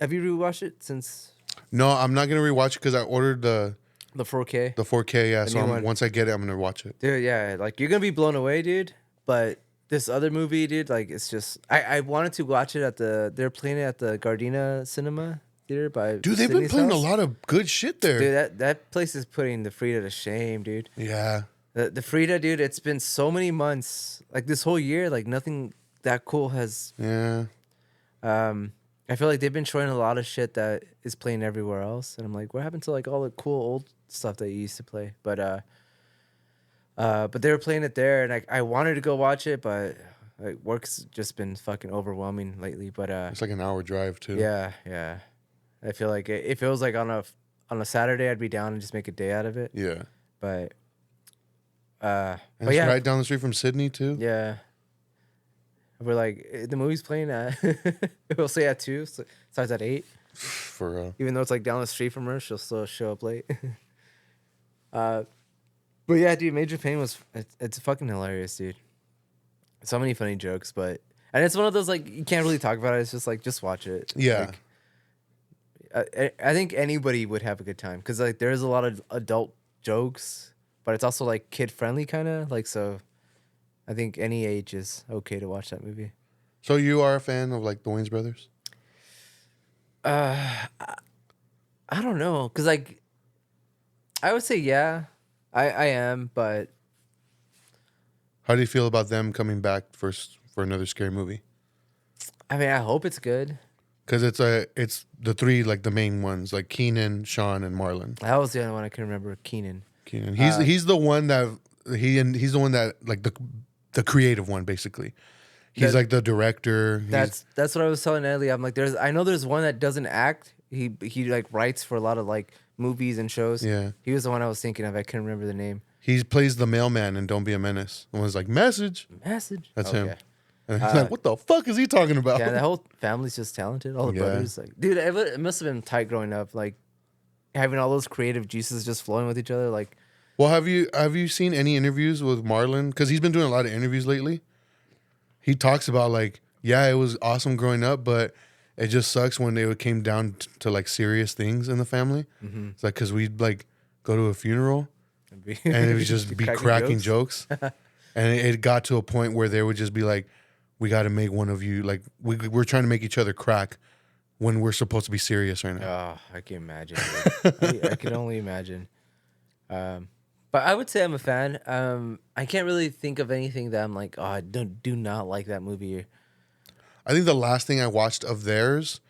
have you rewatched it since No, I'm not gonna rewatch it because I ordered the 4K? 4K. Yeah, so new one. once I get it, I'm gonna watch it. Dude, yeah, like you're gonna be blown away, dude. But this other movie, dude, like it's just I wanted to watch it they're playing it at the Gardena Cinema Theater by Dude, they've been Sydney's playing house. a lot of good shit there. Dude, that place is putting the Frida to shame, dude. Yeah. The Frida, dude, it's been so many months, like this whole year, like nothing that cool has. Yeah. I feel like they've been showing a lot of shit that is playing everywhere else, and I'm like, what happened to like all the cool old stuff that you used to play? But they were playing it there, and I wanted to go watch it, but like work's just been fucking overwhelming lately. But It's like an hour drive too. yeah, I feel like if it was like on a Saturday, I'd be down and just make a day out of it. Yeah. But And but it's yeah, right down the street from Sydney too. yeah. We're like the movie's playing at we'll say at 2, so it starts at 8. For real. Even though it's like down the street from her, she'll still show up late. But yeah, dude, Major Payne it's fucking hilarious, dude. So many funny jokes, and it's one of those like you can't really talk about it. It's just like just watch it. Yeah. Like, I think anybody would have a good time because like there's a lot of adult jokes, but it's also like kid friendly kind of like so. I think any age is okay to watch that movie. So you are a fan of like the Wayans brothers? I don't know, cause like I would say yeah, I am, but How do you feel about them coming back for another scary movie? I mean I hope it's good. Because it's the three like the main ones like Keenan, Sean, and Marlon. That was the only one I can remember. Keenan. Keenan, he's the one that he's the one that like the creative one basically. He's That- like the director. That's what I was telling Ellie. I'm like, I know there's one that doesn't act. He like writes for a lot of like movies and shows. Yeah. He was the one I was thinking of. I couldn't remember the name. He plays the mailman in Don't Be a Menace. The one's like message. Message. That's him. Okay. And he's like, what the fuck is he talking about? Yeah, the whole family's just talented. All the Yeah. brothers, like, dude, it must have been tight growing up. Like having all those creative juices just flowing with each other. Like, Well, have you seen any interviews with Marlon? Because he's been doing a lot of interviews lately. He talks about like, yeah, it was awesome growing up, but it just sucks when it came down to like serious things in the family. It's like because we'd like go to a funeral and it would just be cracking jokes. And it got to a point where they would just be like, we got to make one of you like we're trying to make each other crack when we're supposed to be serious right now. Oh, I can imagine. Dude. I can only imagine. But I would say I'm a fan. I can't really think of anything that I'm like, oh, I do not like that movie. I think the last thing I watched of theirs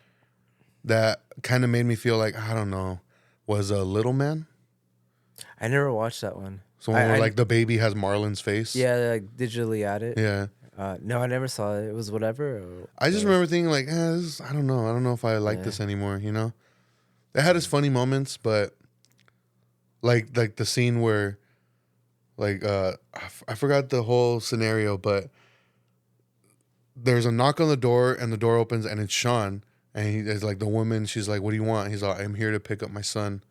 that kind of made me feel like I don't know was Little Man. I never watched that one. So where like the baby has Marlon's face. Yeah, they like digitally at it. Yeah. No, I never saw it. It was whatever. I just remember thinking like, I don't know. I don't know if I like this anymore, you know? It had its funny moments, but like the scene where like I forgot the whole scenario, but there's a knock on the door and the door opens and it's Sean and he's like the woman, she's like, what do you want? He's like, I'm here to pick up my son.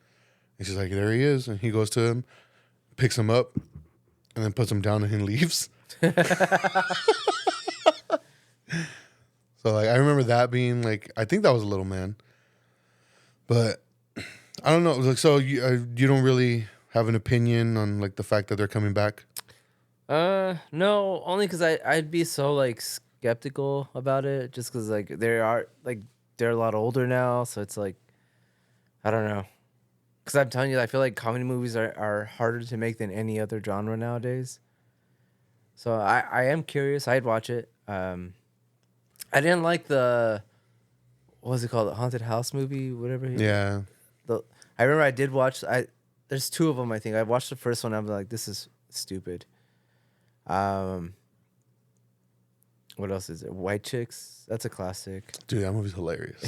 And she's like, there he is. And he goes to him, picks him up, and then puts him down and he leaves. So like I remember that being like I think that was a Little Man, but I don't know. Like so you don't really have an opinion on like the fact that they're coming back? No, only because I'd be so like skeptical about it, just because like they're a lot older now, so it's like I don't know. Because I'm telling you, I feel like comedy movies are harder to make than any other genre nowadays. So I am curious. I'd watch it. I didn't like what was it called? The Haunted House movie, whatever. Yeah. I remember I did watch. There's two of them. I think I watched the first one. I'm like, this is stupid. What else is it? White Chicks. That's a classic. Dude, that movie's hilarious.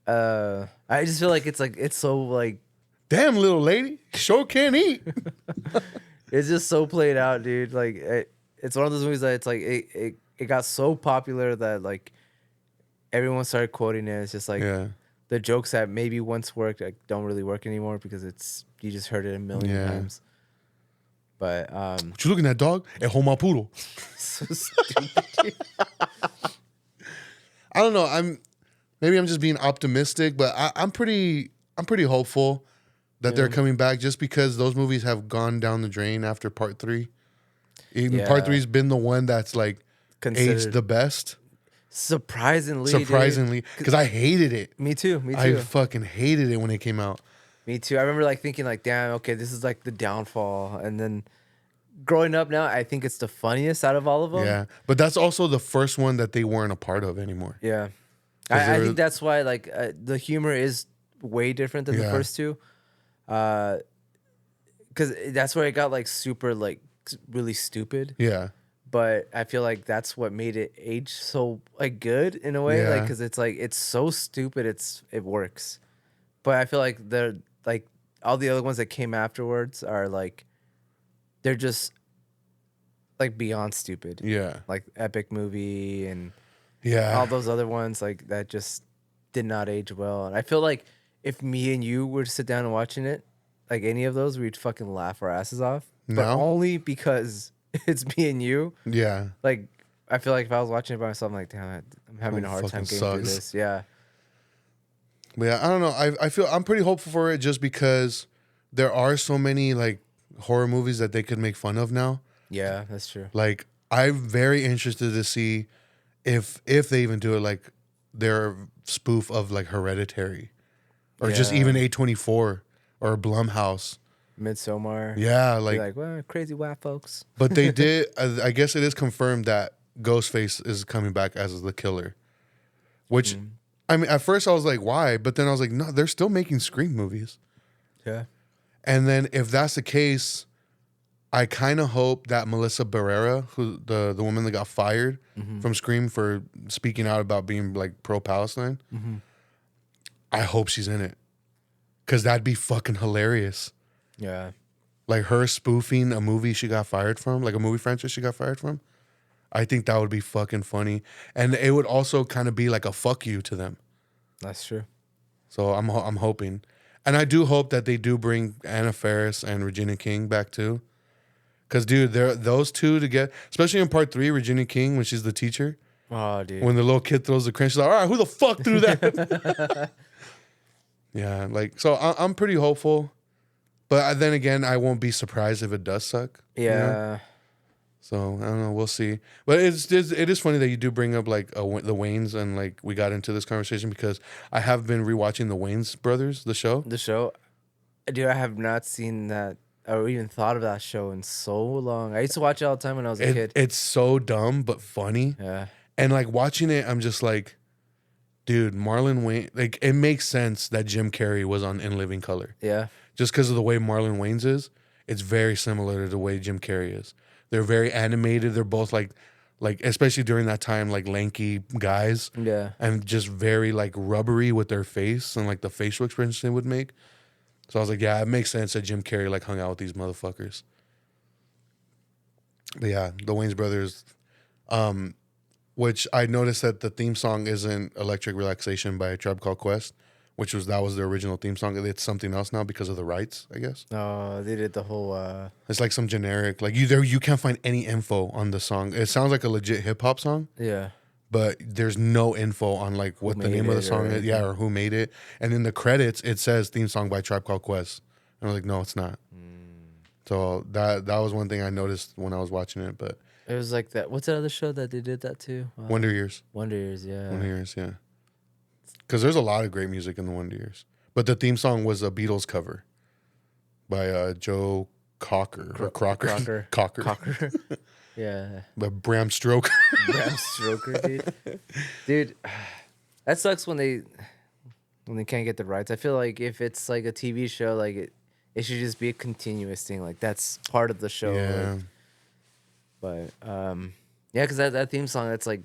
I just feel like it's so like Damn, little lady, sure can eat. it's just so played out, dude. Like it's one of those movies that it's like it got so popular that like everyone started quoting it. It's just like Yeah. the jokes that maybe once worked like don't really work anymore because you just heard it a million times. But What you looking at, dog? At home poodle. so stupid. I don't know. Maybe I'm just being optimistic, but I'm pretty hopeful that they're coming back just because those movies have gone down the drain after part 3. Even part 3's been the one that's like aged the best. Surprisingly, because I hated it. Me too. I fucking hated it when it came out. Me too. I remember like thinking like, damn, okay, this is like the downfall. And then growing up now, I think it's the funniest out of all of them. Yeah, but that's also the first one that they weren't a part of anymore. Yeah. 'Cause I think that's why like the humor is way different than the Yeah. first two. Because that's where it got like super like really stupid. Yeah, But I feel like that's what made it age so like good in a way. Yeah. Like because it's like it's so stupid, it works. But I feel like they're like all the other ones that came afterwards are like they're just like beyond stupid. yeah, Like Epic Movie and yeah. all those other ones like that just did not age well. And I feel like if me and you were to sit down and watching it, like any of those, we'd fucking laugh our asses off. But No? only because it's me and you. Yeah. Like I feel like if I was watching it by myself, I'm like, damn, I'm having a hard time fucking getting through sucks. this. Yeah. But yeah, I don't know. I feel I'm pretty hopeful for it just because there are so many like horror movies that they could make fun of now. Yeah, that's true. Like, I'm very interested to see if they even do it, like their spoof of like Hereditary, or just Yeah. even A24 or Blumhouse. Midsommar. Yeah, Be like, like, well, crazy white folks. but they did. I guess it is confirmed that Ghostface is coming back as the killer. Which, I mean, at first I was like, why? But then I was like, no, they're still making Scream movies. Yeah. And then if that's the case, I kind of hope that Melissa Barrera, who the woman that got fired from Scream for speaking out about being like pro Palestine, I hope she's in it, because that'd be fucking hilarious. Yeah. Like her spoofing a movie she got fired from, like a movie franchise she got fired from. I think that would be fucking funny, and it would also kind of be like a fuck you to them. That's true. So I'm hoping, and I do hope that they do bring Anna Faris and Regina King back too. Cause dude, those two to get, especially in part 3, Regina King when she's the teacher, Oh, dude. when the little kid throws the crane, she's like, "All right, who the fuck threw that?" Yeah, like, so I'm pretty hopeful, but then again, I won't be surprised if it does suck. you know? Yeah. So I don't know, we'll see. But it is funny that you do bring up like the Waynes, and like we got into this conversation because I have been rewatching the Waynes brothers, the show. The show. Dude, I have not seen that or even thought of that show in so long. I used to watch it all the time when I was a kid. It's so dumb but funny. Yeah. And like watching it, I'm just like, dude, Marlon Wayne, like it makes sense that Jim Carrey was on In Living Color. Yeah. Just because of the way Marlon Wayans is, it's very similar to the way Jim Carrey is. They're very animated. They're both like especially during that time, like lanky guys. Yeah. And just very like rubbery with their face and like the facial expressions they would make. So I was like, yeah, it makes sense that Jim Carrey like hung out with these motherfuckers. But yeah, the Wayans brothers, which I noticed that the theme song isn't Electric Relaxation by Tribe Called Quest, that was the original theme song. It's something else now because of the rights, I guess. Oh, they did the whole. It's like some generic, like you can't find any info on the song. It sounds like a legit hip hop song, Yeah. but there's no info on like what the made name of the it song or is, or who made it. And in the credits, it says theme song by Tribe Called Quest. And I was like, no, it's not. So that was one thing I noticed when I was watching it. But It was like that. What's that other show that they did that to? Wonder Years, Wonder Years, yeah. Wonder Years, yeah. Because there's a lot of great music in the Wonder Years. But the theme song was a Beatles cover by Joe Cocker or Crocker. Cocker. Yeah. By Bram Stoker. Bram Stoker, dude. Dude, that sucks when they can't get the rights. I feel like if it's like a TV show, like it should just be a continuous thing. Like that's part of the show. Yeah. Like, but yeah, because that theme song, that's like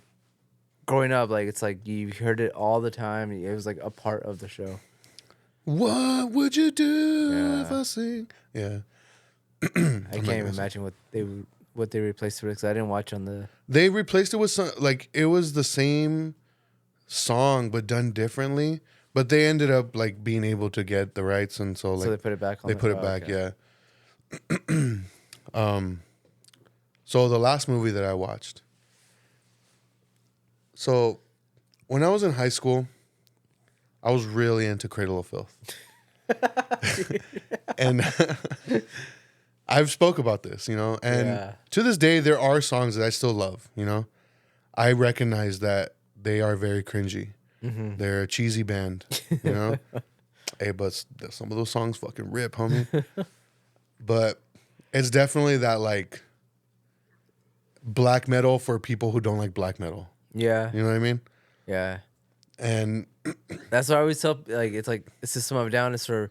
growing up, like it's like you heard it all the time. It was like a part of the show. What would you do Yeah. if I sing? Yeah. I can't even imagine what they replaced it with, because I didn't watch on the. They replaced it with some, like, it was the same song but done differently. But they ended up like being able to get the rights, and so like So they put it back on. they put it back, yeah. So the last movie that I watched. So when I was in high school, I was really into Cradle of Filth. And I've spoke about this, and Yeah. to this day there are songs that I still love, I recognize that they are very cringy. Mm-hmm. They're a cheesy band, Hey, but some of those songs fucking rip, homie. But it's definitely that like black metal for people who don't like black metal. Yeah. You know what I mean? Yeah. And That's what I always tell. Like it's like System of a Down is for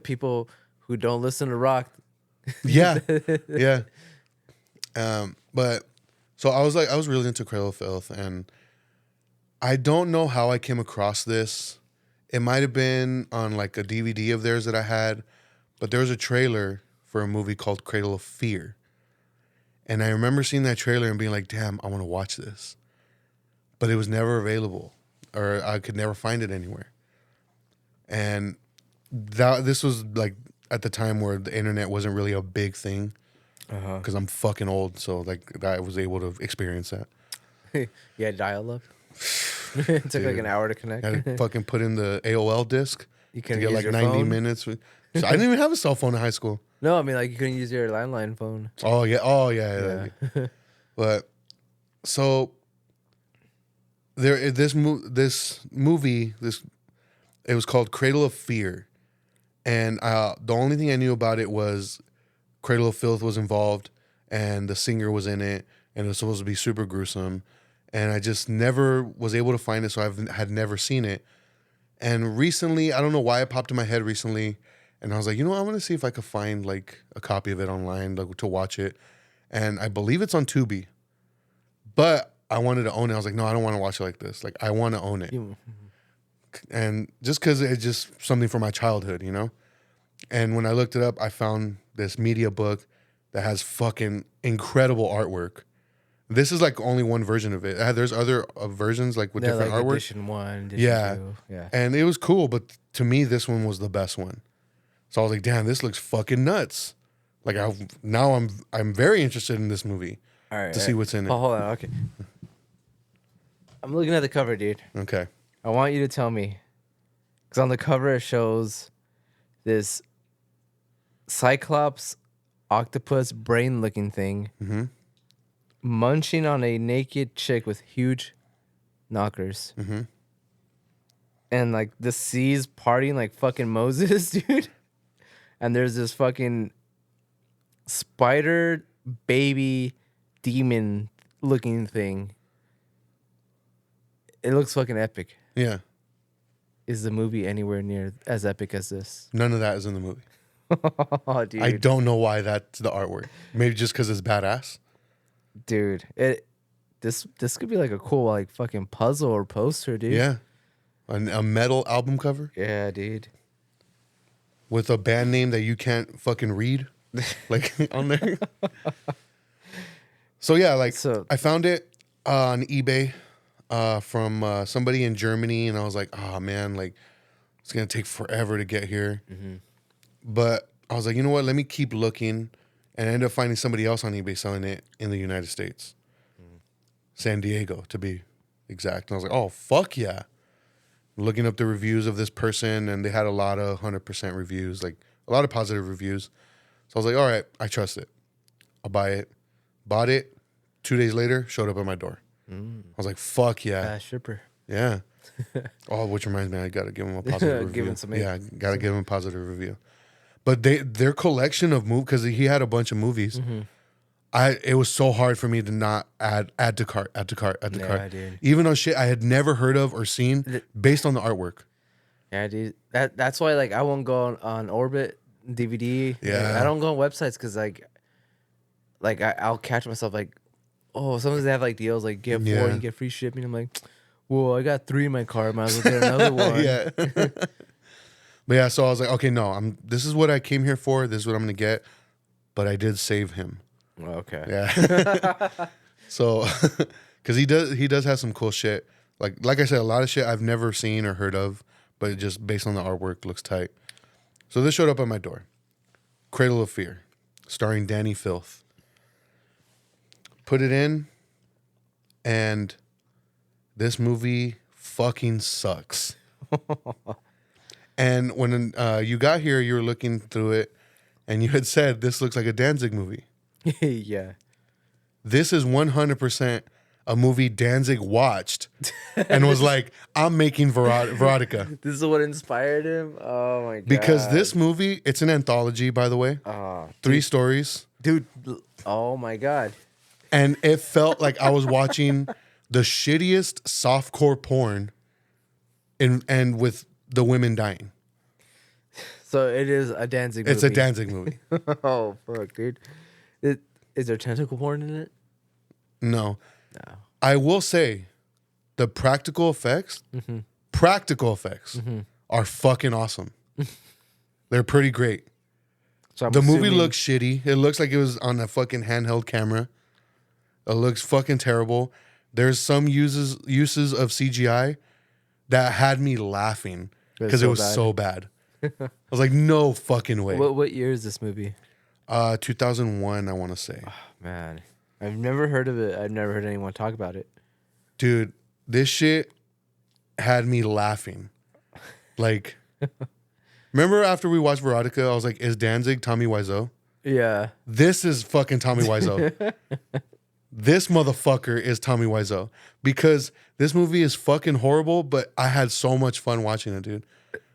people who don't listen to rock. yeah, yeah. But so I was really into Cradle of Filth, and I don't know how I came across this. It might have been on like a DVD of theirs that I had, but there was a trailer for a movie called Cradle of Fear. And I remember seeing that trailer and being like, damn, I want to watch this. But it was never available, or I could never find it anywhere. And this was like at the time where the internet wasn't really a big thing, because I'm fucking old. So like I was able to experience that. Yeah, dial up. It took like an hour to connect. I had to fucking put in the AOL disc You to couldn't get use like your 90 phone? minutes. So I didn't even have a cell phone in high school. No, I mean like you couldn't use your landline phone. Oh yeah. But so this movie it was called Cradle of Fear, and the only thing I knew about it was Cradle of Filth was involved, and the singer was in it, and it was supposed to be super gruesome, and I just never was able to find it, so had never seen it. And recently, I don't know why it popped in my head recently, and I was like, you know what, I want to see if I could find like a copy of it online to watch it, and I believe it's on Tubi, but I wanted to own it. I was like, no, I don't want to watch it like this. Like I want to own it, and just because it's just something from my childhood, you know. And when I looked it up, I found this media book that has fucking incredible artwork. This is like only one version of it. There's other versions like with different like artwork. Edition 1, edition Yeah. 2. Yeah. And it was cool, but to me, this one was the best one. So I was like, damn, this looks fucking nuts. Like I'm very interested in this movie All right. to see what's in it. Oh, hold on. Okay. I'm looking at the cover, dude. Okay. I want you to tell me, because on the cover it shows this Cyclops octopus brain-looking thing Mm-hmm. munching on a naked chick with huge knockers. Mm-hmm. And like the sea's partying like fucking Moses, dude. And there's this fucking spider baby demon looking thing. It looks fucking epic. Yeah. Is the movie anywhere near as epic as this? None of that is in the movie. Oh, dude. I don't know why that's the artwork. Maybe just because it's badass. Dude, this could be like a cool like fucking puzzle or poster, dude. Yeah. A metal album cover Yeah, dude. with a band name that you can't fucking read, like on there. So yeah, like So- I found it on eBay from somebody in Germany, and I was like, oh man, like it's gonna take forever to get here. Mm-hmm. But I was like, you know what? Let me keep looking, and I ended up finding somebody else on eBay selling it in the United States, San Diego to be exact. And I was like, oh fuck yeah! Looking up the reviews of this person, and they had a lot of 100% reviews, like a lot of positive reviews. So I was like, all right, I trust it. I'll buy it. Bought it. 2 days later, showed up at my door. I was like, fuck yeah. Stripper. Yeah. Oh, which reminds me, I gotta give him a positive review. Give him some- Yeah, gotta give him a positive review. But their collection of movies, because he had a bunch of movies, it was so hard for me to not add to cart. Yeah, dude. Even on shit I had never heard of or seen based on the artwork. Yeah, dude. That's why like I won't go on Orbit DVD. Yeah. Like, I don't go on websites because like I'll catch myself like, oh, sometimes they have like deals like get 4 Yeah. and you get free shipping. I'm like, whoa, I got 3 in my car. Might as well get another one. Yeah. But yeah, so I was like, okay, no, this is what I came here for. This is what I'm gonna get. But I did save him. Okay. Yeah. So, because he does have some cool shit. Like I said, a lot of shit I've never seen or heard of, but it just based on the artwork looks tight. So this showed up at my door. Cradle of Fear, starring Danny Filth. Put it in, and this movie fucking sucks. And when you got here, you were looking through it, and you had said this looks like a Danzig movie. Yeah. This is 100% a movie Danzig watched and was like, I'm making Veronica. This is what inspired him. Oh my god. Because this movie, it's an anthology, by the way. Oh, 3 stories. dude. Oh my god. And it felt like I was watching the shittiest softcore porn and with the women dying. So it is a Danzig movie. It's a Danzig movie. Oh fuck, dude. Is there tentacle porn in it? No. No. I will say the practical effects are fucking awesome. They're pretty great. So I'm The movie assuming- looks shitty. It looks like it was on a fucking handheld camera. It looks fucking terrible. There's some uses of CGI that had me laughing because so it was bad. so bad. I was like, no fucking way. What year is this movie? 2001, I want to say. Man, I've never heard of it. I've never heard anyone talk about it. Dude, this shit had me laughing. Like, Remember after we watched Veronica, I was like, is Danzig Tommy Wiseau? Yeah. This is fucking Tommy Wiseau. This motherfucker is Tommy Wiseau. Because this movie is fucking horrible, but I had so much fun watching it, dude.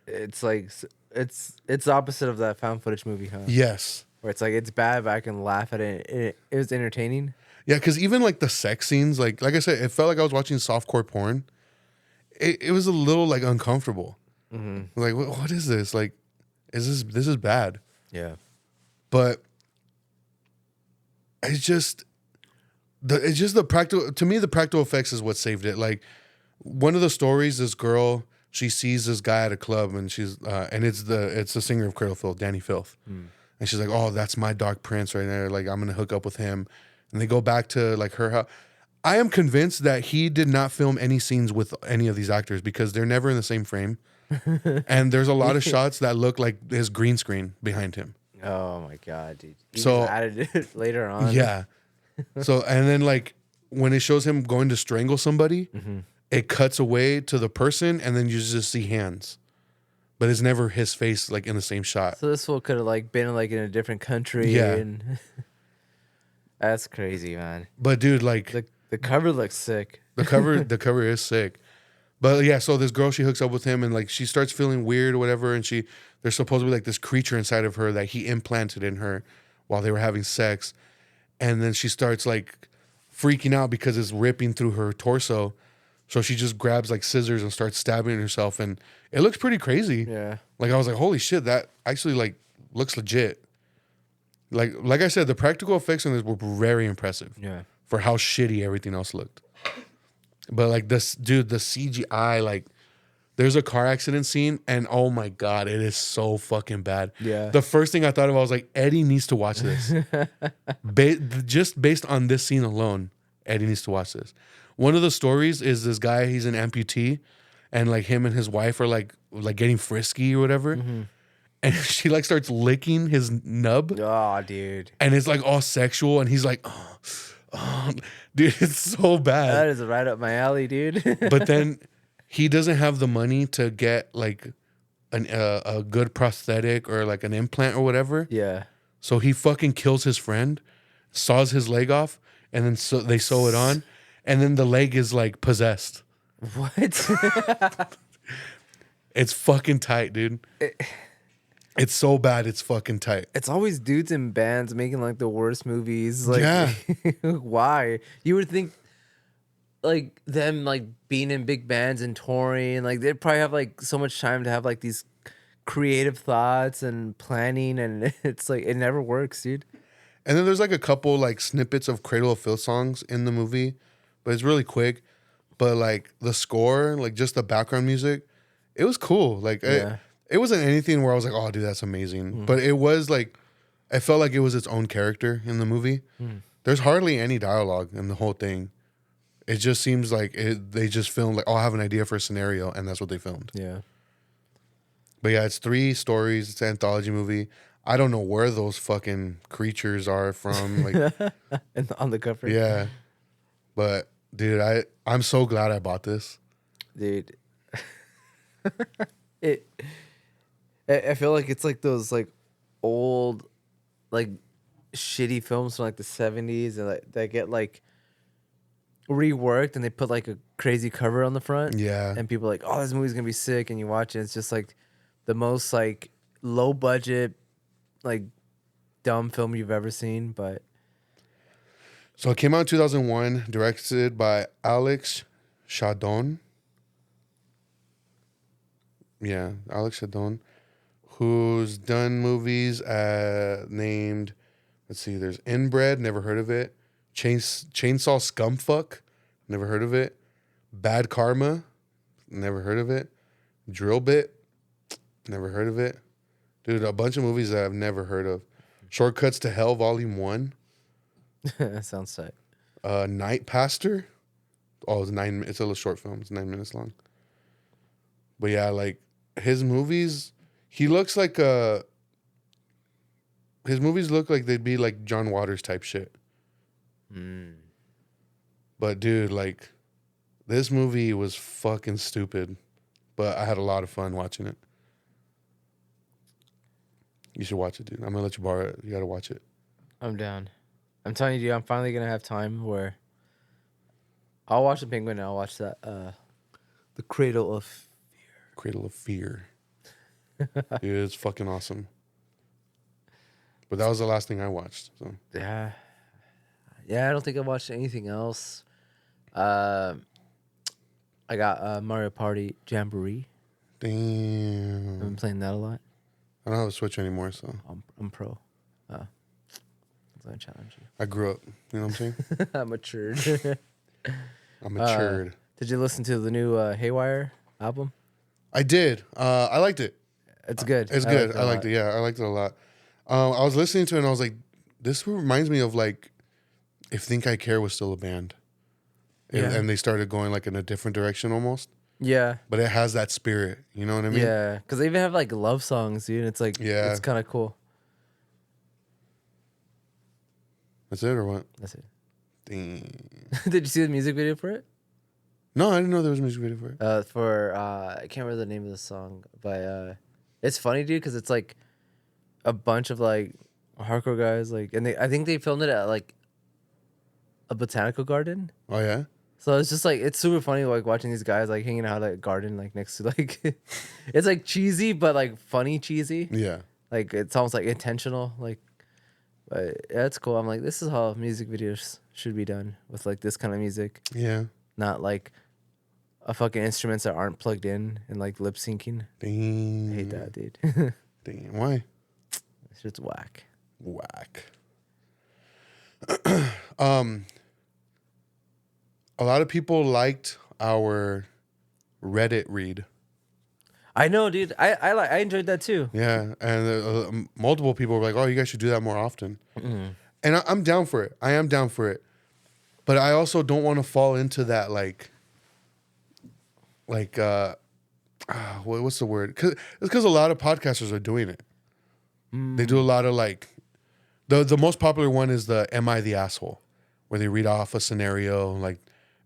It's like it's opposite of that found footage movie, huh? Yes. Where it's like it's bad, but I can laugh at it. It was entertaining. Yeah, because even like the sex scenes, like I said, it felt like I was watching softcore porn. It was a little like uncomfortable. Like, what is this? Like, this is bad. Yeah. But it's just the practical. To me, the practical effects is what saved it. Like one of the stories, this girl, she sees this guy at a club, and she's and it's the singer of Cradle Filth, Danny Filth, and she's like, oh, that's my dog Prince right there. Like I'm gonna hook up with him, and they go back to like her house. I am convinced that he did not film any scenes with any of these actors because they're never in the same frame. And there's a lot of shots that look like his green screen behind him. Oh my god, dude. You So- just added it later on. Yeah. So, and then like when it shows him going to strangle somebody, it cuts away to the person and then you just see hands. But it's never his face like in the same shot. So this fool could have like been like in a different country. Yeah. And that's crazy, man. But dude, like The cover looks sick. the cover is sick. But yeah, so this girl, she hooks up with him and like she starts feeling weird or whatever, and there's supposed to be like this creature inside of her that he implanted in her while they were having sex. And then she starts like freaking out because it's ripping through her torso. So she just grabs like scissors and starts stabbing herself, and it looks pretty crazy. Yeah. Like I was like, holy shit, that actually like looks legit. Like I said, the practical effects in this were very impressive. Yeah. For how shitty everything else looked. But like this dude, the CGI, like there's a car accident scene and oh my God, it is so fucking bad. Yeah. The first thing I thought of, I was like, Eddie needs to watch this. Just based on this scene alone, Eddie needs to watch this. One of the stories is this guy, he's an amputee, and like him and his wife are like getting frisky or whatever. And she like starts licking his nub. Oh, dude. And it's like all sexual, and he's like, oh, dude, it's so bad. That is right up my alley, dude. But then he doesn't have the money to get like a good prosthetic or like an implant or whatever. Yeah. So he fucking kills his friend, saws his leg off, and then they sew it on, and then the leg is like possessed. What? It's fucking tight, dude. It's so bad. It's fucking tight. It's always dudes in bands making like the worst movies. Like, Yeah. why? You would think like them like being in big bands and touring, like they'd probably have like so much time to have like these creative thoughts and planning, and it's like it never works, dude. And then there's like a couple like snippets of Cradle of Filth songs in the movie, but it's really quick. But like the score, like just the background music, it was cool. Like it wasn't anything where I was like, oh, dude, that's amazing. But it was like, I felt like it was its own character in the movie. There's hardly any dialogue in the whole thing. It just seems like they just filmed like, oh, I have an idea for a scenario, and that's what they filmed. Yeah. But yeah, it's 3 stories. It's an anthology movie. I don't know where those fucking creatures are from. Like, And on the cover. yeah. But dude, I'm so glad I bought this. Dude. I feel like it's like those like old like shitty films from like the 70s and like that get like reworked and they put like a crazy cover on the front. Yeah. And people are like, oh, this movie's gonna be sick, and you watch it, it's just like the most like low budget, like dumb film you've ever seen. But So it came out in 2001, directed by Alex Chadon. Yeah, Alex Chadon, who's done movies named, let's see, there's Inbred, never heard of it. Chainsaw Scumfuck, never heard of it. Bad Karma, never heard of it. Drill Bit, never heard of it. Dude, a bunch of movies that I've never heard of. Shortcuts to Hell, Volume 1. that sounds sick. Night Pastor. Oh, it's a little short film. It's 9 minutes long. But yeah, like his movies, his movies look like they'd be like John Waters type shit. But dude, like this movie was fucking stupid, but I had a lot of fun watching it. You should watch it, dude. I'm gonna let you borrow it. You gotta watch it. I'm down. I'm telling you, dude, I'm finally gonna have time where I'll watch the Penguin and I'll watch that the Cradle of Cradle of Fear. Dude, it's fucking awesome. But that was the last thing I watched. So Yeah. Yeah, I don't think I watched anything else. I got Mario Party Jamboree. I've damn. been playing that a lot. I don't have a Switch anymore, so I'm pro. I'm gonna challenge you. I grew up. You know what I'm saying? I matured. I'm matured. Did you listen to the new Haywire album? I did. I liked it. It's good. It's good. I liked it. Yeah, I liked it a lot. I was listening to it and I was like, this reminds me of like if Think I Care was still a band. Yeah. And they started going like in a different direction almost. Yeah. But it has that spirit. You know what I mean? Yeah. Because they even have like love songs, dude. It's like, Yeah. it's kind of cool. That's it or what? That's it. Dang. Did you see the music video for it? No, I didn't know there was a music video for it. I can't remember the name of the song, but it's funny, dude, because it's like a bunch of like hardcore guys, like, and I think they filmed it at like a botanical garden. Oh yeah? So it's just like it's super funny, like watching these guys like hanging out at a garden, like next to like, it's like cheesy but like funny cheesy. Yeah. Like it's almost like intentional, like. But yeah, it's cool. I'm like, this is how music videos should be done with like this kind of music, Yeah. not like a fucking instruments that aren't plugged in and like lip syncing. Dang. I hate that, dude. Dang. Why? It's just whack. Whack. A lot of people liked our Reddit read. I know, dude. I enjoyed that too. Yeah, and multiple people were like, "Oh, you guys should do that more often." And I'm down for it. I am down for it, but I also don't want to fall into that what's the word? It's because a lot of podcasters are doing it. They do a lot of like the most popular one is the "Am I the asshole?" where they read off a scenario like,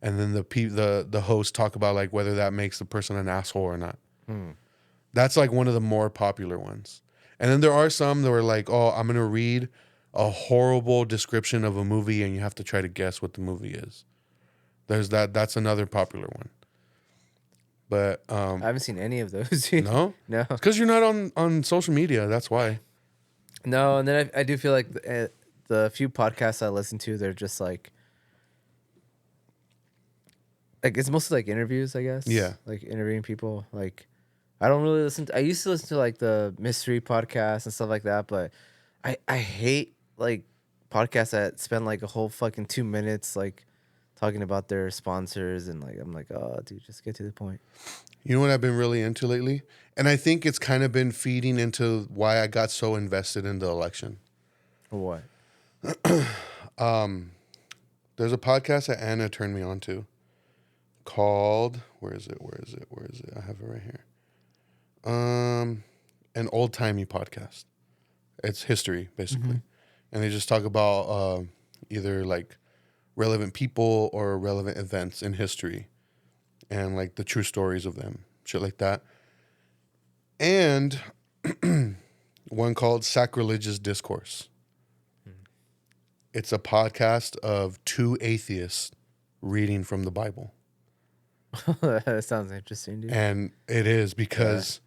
and then the host talk about like whether that makes the person an asshole or not. That's like one of the more popular ones. And then there are some that were like, oh, I'm going to read a horrible description of a movie and you have to try to guess what the movie is. There's that. That's another popular one. But I haven't seen any of those, dude. no? No. It's because you're not on social media. That's why. No, and then I do feel like the few podcasts I listen to, they're just like it's mostly like interviews, I guess. Yeah. Like interviewing people. Like I don't really I used to listen to like the mystery podcasts and stuff like that, but I hate like podcasts that spend like a whole fucking 2 minutes like talking about their sponsors and like I'm like, oh dude, just get to the point. You know what I've been really into lately? And I think it's kind of been feeding into why I got so invested in the election. What? There's a podcast that Anna turned me on to called, where is it? I have it right here. An old-timey podcast. It's history, basically. And they just talk about either like relevant people or relevant events in history and like the true stories of them, shit like that. And one called Sacrilegious Discourse. It's a podcast of two atheists reading from the Bible. That sounds interesting, dude. And it is because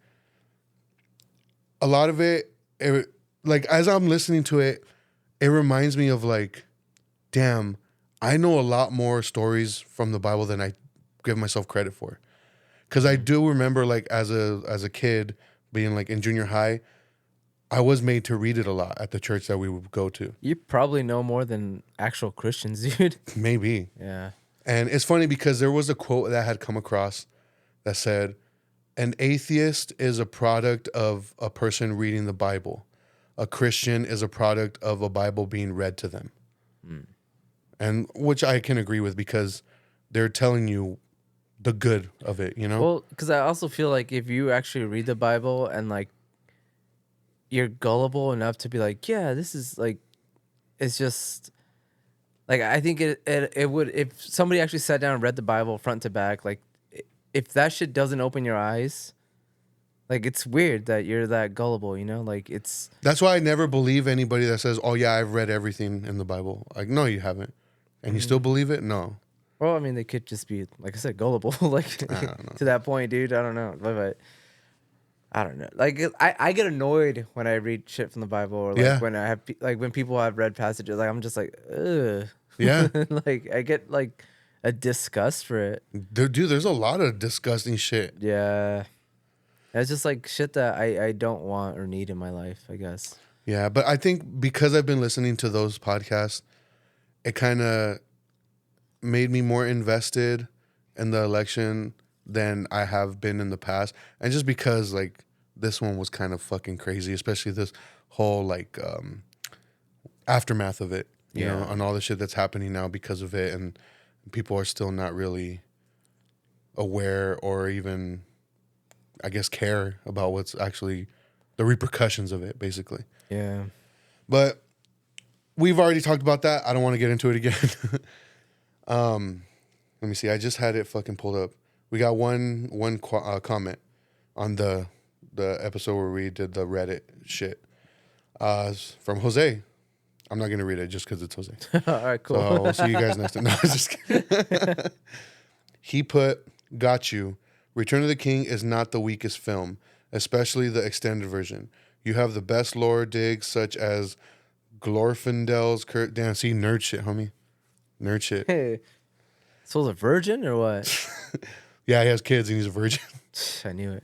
a lot of it, like as I'm listening to it, it reminds me of like, damn, I know a lot more stories from the Bible than I give myself credit for. Because I do remember like as a kid being like in junior high, I was made to read it a lot at the church that we would go to. You probably know more than actual Christians, dude. Maybe. Yeah. And it's funny because there was a quote that I had come across that said, an atheist is a product of a person reading the Bible. A Christian is a product of a Bible being read to them. And which I can agree with because they're telling you the good of it, you know? Well, because I also feel like if you actually read the Bible and like you're gullible enough to be like, yeah, this is like, it's just like I think it would, if somebody actually sat down and read the Bible front to back, like if that shit doesn't open your eyes, Like, it's weird that you're that gullible, you know? Like, it's... That's why I never believe anybody that says, "Oh yeah, I've read everything in the Bible." Like, no, you haven't, and you still believe it? No. Well, I mean, they could just be, like I said, gullible. Like, I don't know. to that point, dude. I don't know. But I don't know. Like, I get annoyed when I read shit from the Bible, or like Yeah. when I have like when people have read passages. Like, I'm just like, ugh. Yeah. Like, I get like a disgust for it. Dude, there's a lot of disgusting shit. Yeah, it's just like shit that I don't want or need in my life, I guess. Yeah, but I think because I've been listening to those podcasts, it kind of made me more invested in the election than I have been in the past. And just because like this one was kind of fucking crazy, especially this whole like aftermath of it, you know, and all the shit that's happening now because of it, and people are still not really aware or even, I guess, care about what's actually the repercussions of it, basically. Yeah. But we've already talked about that. I don't want to get into it again. Let me see. I just had it fucking pulled up. We got one comment on the episode where we did the Reddit shit. It's from Jose. I'm not gonna read it just because it's Jose. All right, cool. So we'll see you guys next time. No, I was just kidding. He put, "Got you. Return of the King is not the weakest film, especially the extended version. You have the best lore digs such as Glorfindel's damn, see, nerd shit, homie. Nerd shit. Hey, so was a virgin or what? Yeah, he has kids and he's a virgin. I knew it.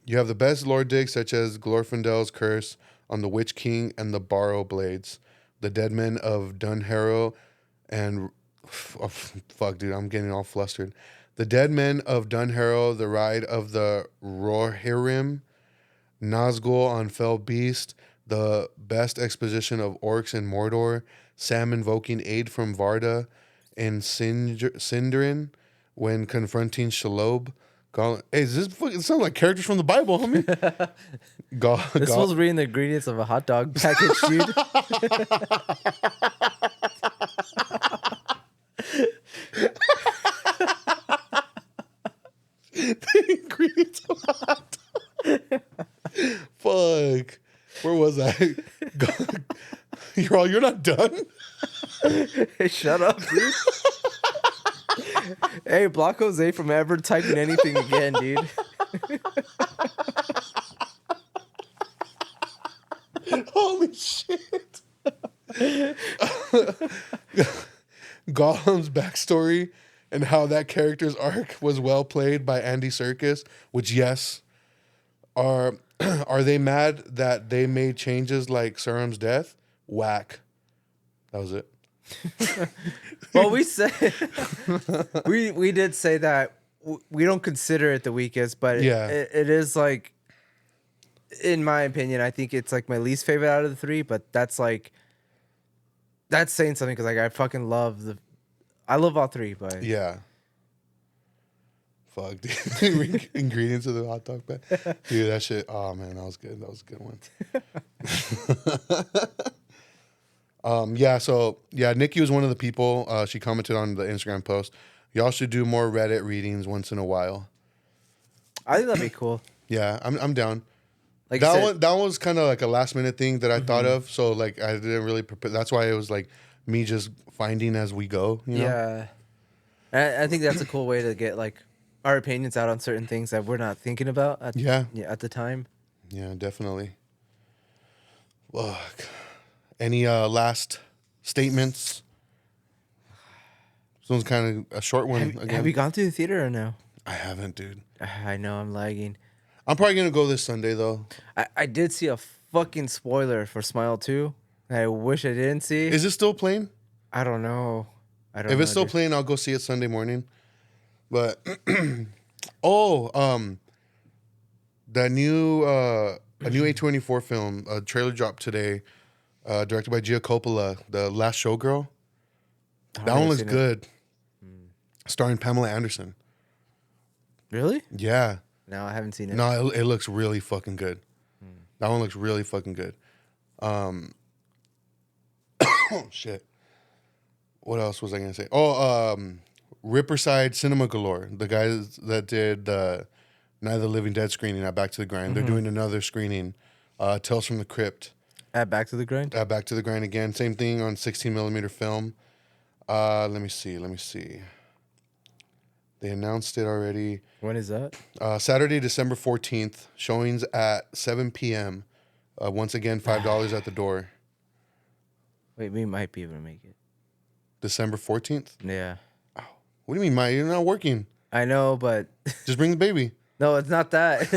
You have the best lore digs such as Glorfindel's curse on the Witch King and the Barrow Blades, the dead men of Dunharrow, and oh, fuck, dude, I'm getting all flustered. The dead men of Dunharrow, the ride of the Rohirrim, Nazgul on Fell Beast, the best exposition of orcs in Mordor, Sam invoking aid from Varda, and Sindarin when confronting Shelob. Hey, does this fucking sound like characters from the Bible, homie? This was reading the ingredients of a hot dog package, dude. The ingredients of hot dog. Fuck. Where was I? You're not done? Hey, shut up, dude. Hey, block Jose from ever typing anything again, dude. Holy shit. Gollum's backstory and how that character's arc was well played by Andy Serkis, which, yes, are they mad that they made changes like Sauron's death? Whack. That was it. Well, we said we did say that we don't consider it the weakest, but Yeah. it is like, in my opinion, I think it's like my least favorite out of the three. But that's saying something because like I fucking I love all three, but Yeah. Fuck, dude. Ingredients of the hot dog bag. Dude, that shit. Oh, man, that was good. That was a good one. Nikki was one of the people. She commented on the Instagram post. Y'all should do more Reddit readings once in a while. I think that'd be cool. Yeah, I'm down. Like That was kind of like a last minute thing that I thought of. So like I didn't really prepare. That's why it was like me just finding as we go. You know? Yeah, I think that's a cool way to get like our opinions out on certain things that we're not thinking about at the time. Yeah, definitely. Look, any last statements? This one's kind of a short one. Have you gone to the theater or no? I haven't, dude. I know I'm lagging. I'm probably gonna go this Sunday though. I did see a fucking spoiler for Smile 2 that I wish I didn't see. Is it still playing? I don't know. If it's still playing, I'll go see it Sunday morning. But that new a new A24 film, a trailer dropped today, directed by Gia Coppola, The Last Showgirl. That one looks good. Starring Pamela Anderson. Really? Yeah. No, I haven't seen it. No, it looks really fucking good. That one looks really fucking good. Oh shit. What else was I gonna say? Ripperside Cinema Galore, the guys that did the Night of the Living Dead screening at Back to the Grind. They're doing another screening, Tales from the Crypt. At Back to the Grind? At Back to the Grind again. Same thing on 16 millimeter film. Let me see. They announced it already. When is that? Saturday, December 14th. Showings at 7 p.m. Once again, $5 at the door. Wait, we might be able to make it. December 14th? Yeah. What do you mean, Mike? You're not working. I know, but Just bring the baby. no, it's not that.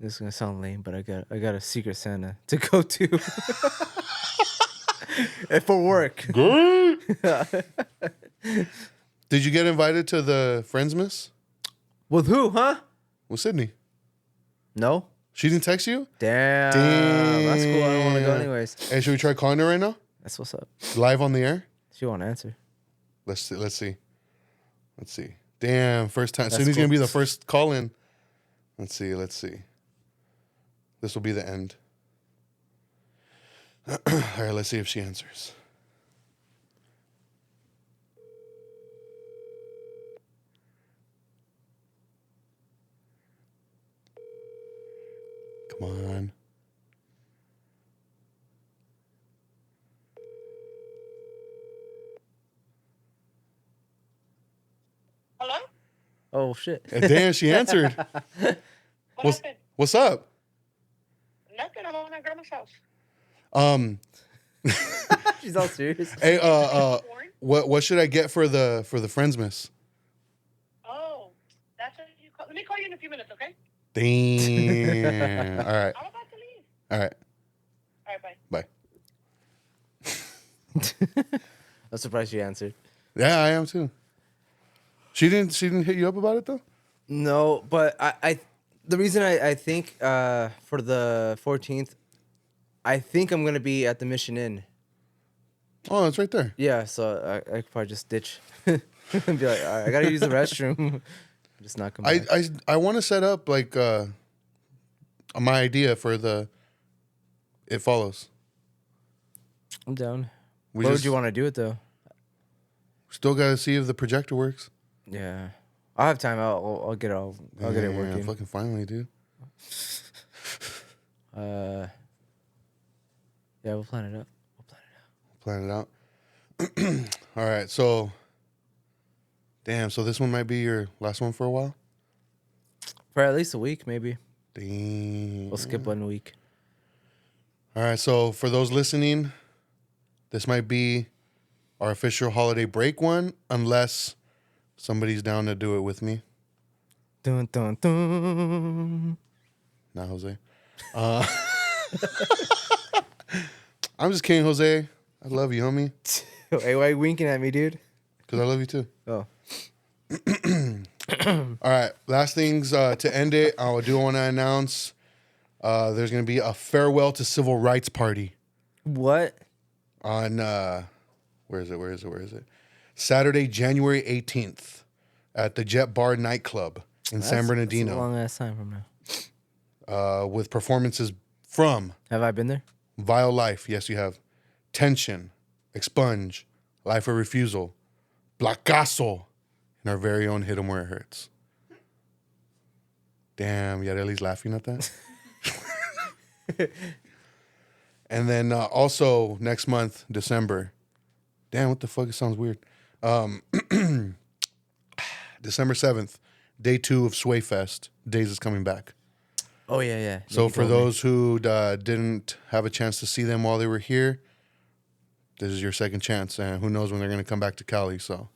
This is gonna sound lame, but I got a Secret Santa to go to. And for work. Did you get invited to the Friendsmas? With who, huh? With Sydney. No. She didn't text you? Damn. That's cool. I don't want to go anyways. Hey, should we try calling her right now? That's what's up. Live on the air? She won't answer. Let's see. Damn, first time. That's Sydney's cool. gonna be the first call in. Let's see. This will be the end. All right, let's see if she answers. Come on. Hello? Oh shit. Damn, she answered. What happened? What's up? Nothing. I'm on at grandma's house. She's all serious. Hey, Warren? what should I get for the Friendsmas? Oh, that's what you call. Let me call you in a few minutes, okay? Damn. All right. I'm about to leave. All right. All right, bye. Bye. I'm surprised she answered. Yeah, I am too. She didn't hit you up about it though? No, but I the reason I think for the 14th, I think I'm gonna be at the Mission Inn. Oh, it's right there. Yeah, so I could probably just ditch and be like, "All right, I gotta use the restroom. Just not come back. I want to set up like my idea for the It Follows. I'm down. We Where just would you want to do it though? still got to see if the projector works. Yeah, I'll have time. I'll get it all. I'll get it working. Fucking finally, dude. Yeah, we'll plan it up. Plan it out. All right, so damn, so this one might be your last one for a while. For at least a week, maybe. Damn. We'll skip 1 week. All right, so for those listening, this might be our official holiday break one, unless somebody's down to do it with me. Dun dun dun. Not Jose. I'm just kidding, Jose. I love you, homie. Hey, why you winking at me, dude? Because I love you too. Oh, All right, last things to end it. I do want to announce there's going to be a farewell to civil rights party what? on where is it? Saturday, January 18th at the Jet Bar nightclub in San That's a Bernardino long ass time from now. with performances from Have I been there? Vile Life, yes you have, Tension, Expunge, Life of Refusal, Blacazo, and our very own Hit 'Em Where It Hurts. Damn, Yareli's laughing at that. And then also next month, December. Damn, what the fuck? It sounds weird. December 7th, day 2 of Sway Fest. Days is coming back. Oh yeah, yeah. So You for told me. those who didn't have a chance to see them while they were here, this is your second chance. And who knows when they're going to come back to Cali. So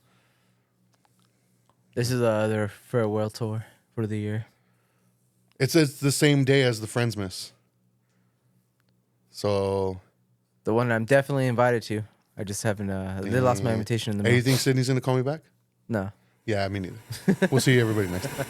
This is their farewell tour for the year. it's the same day as the Friendsmas. So The one I'm definitely invited to. I just haven't. They lost my invitation in the hey, you mail. think Sydney's going to call me back? No. Yeah, me neither. We'll see everybody next time.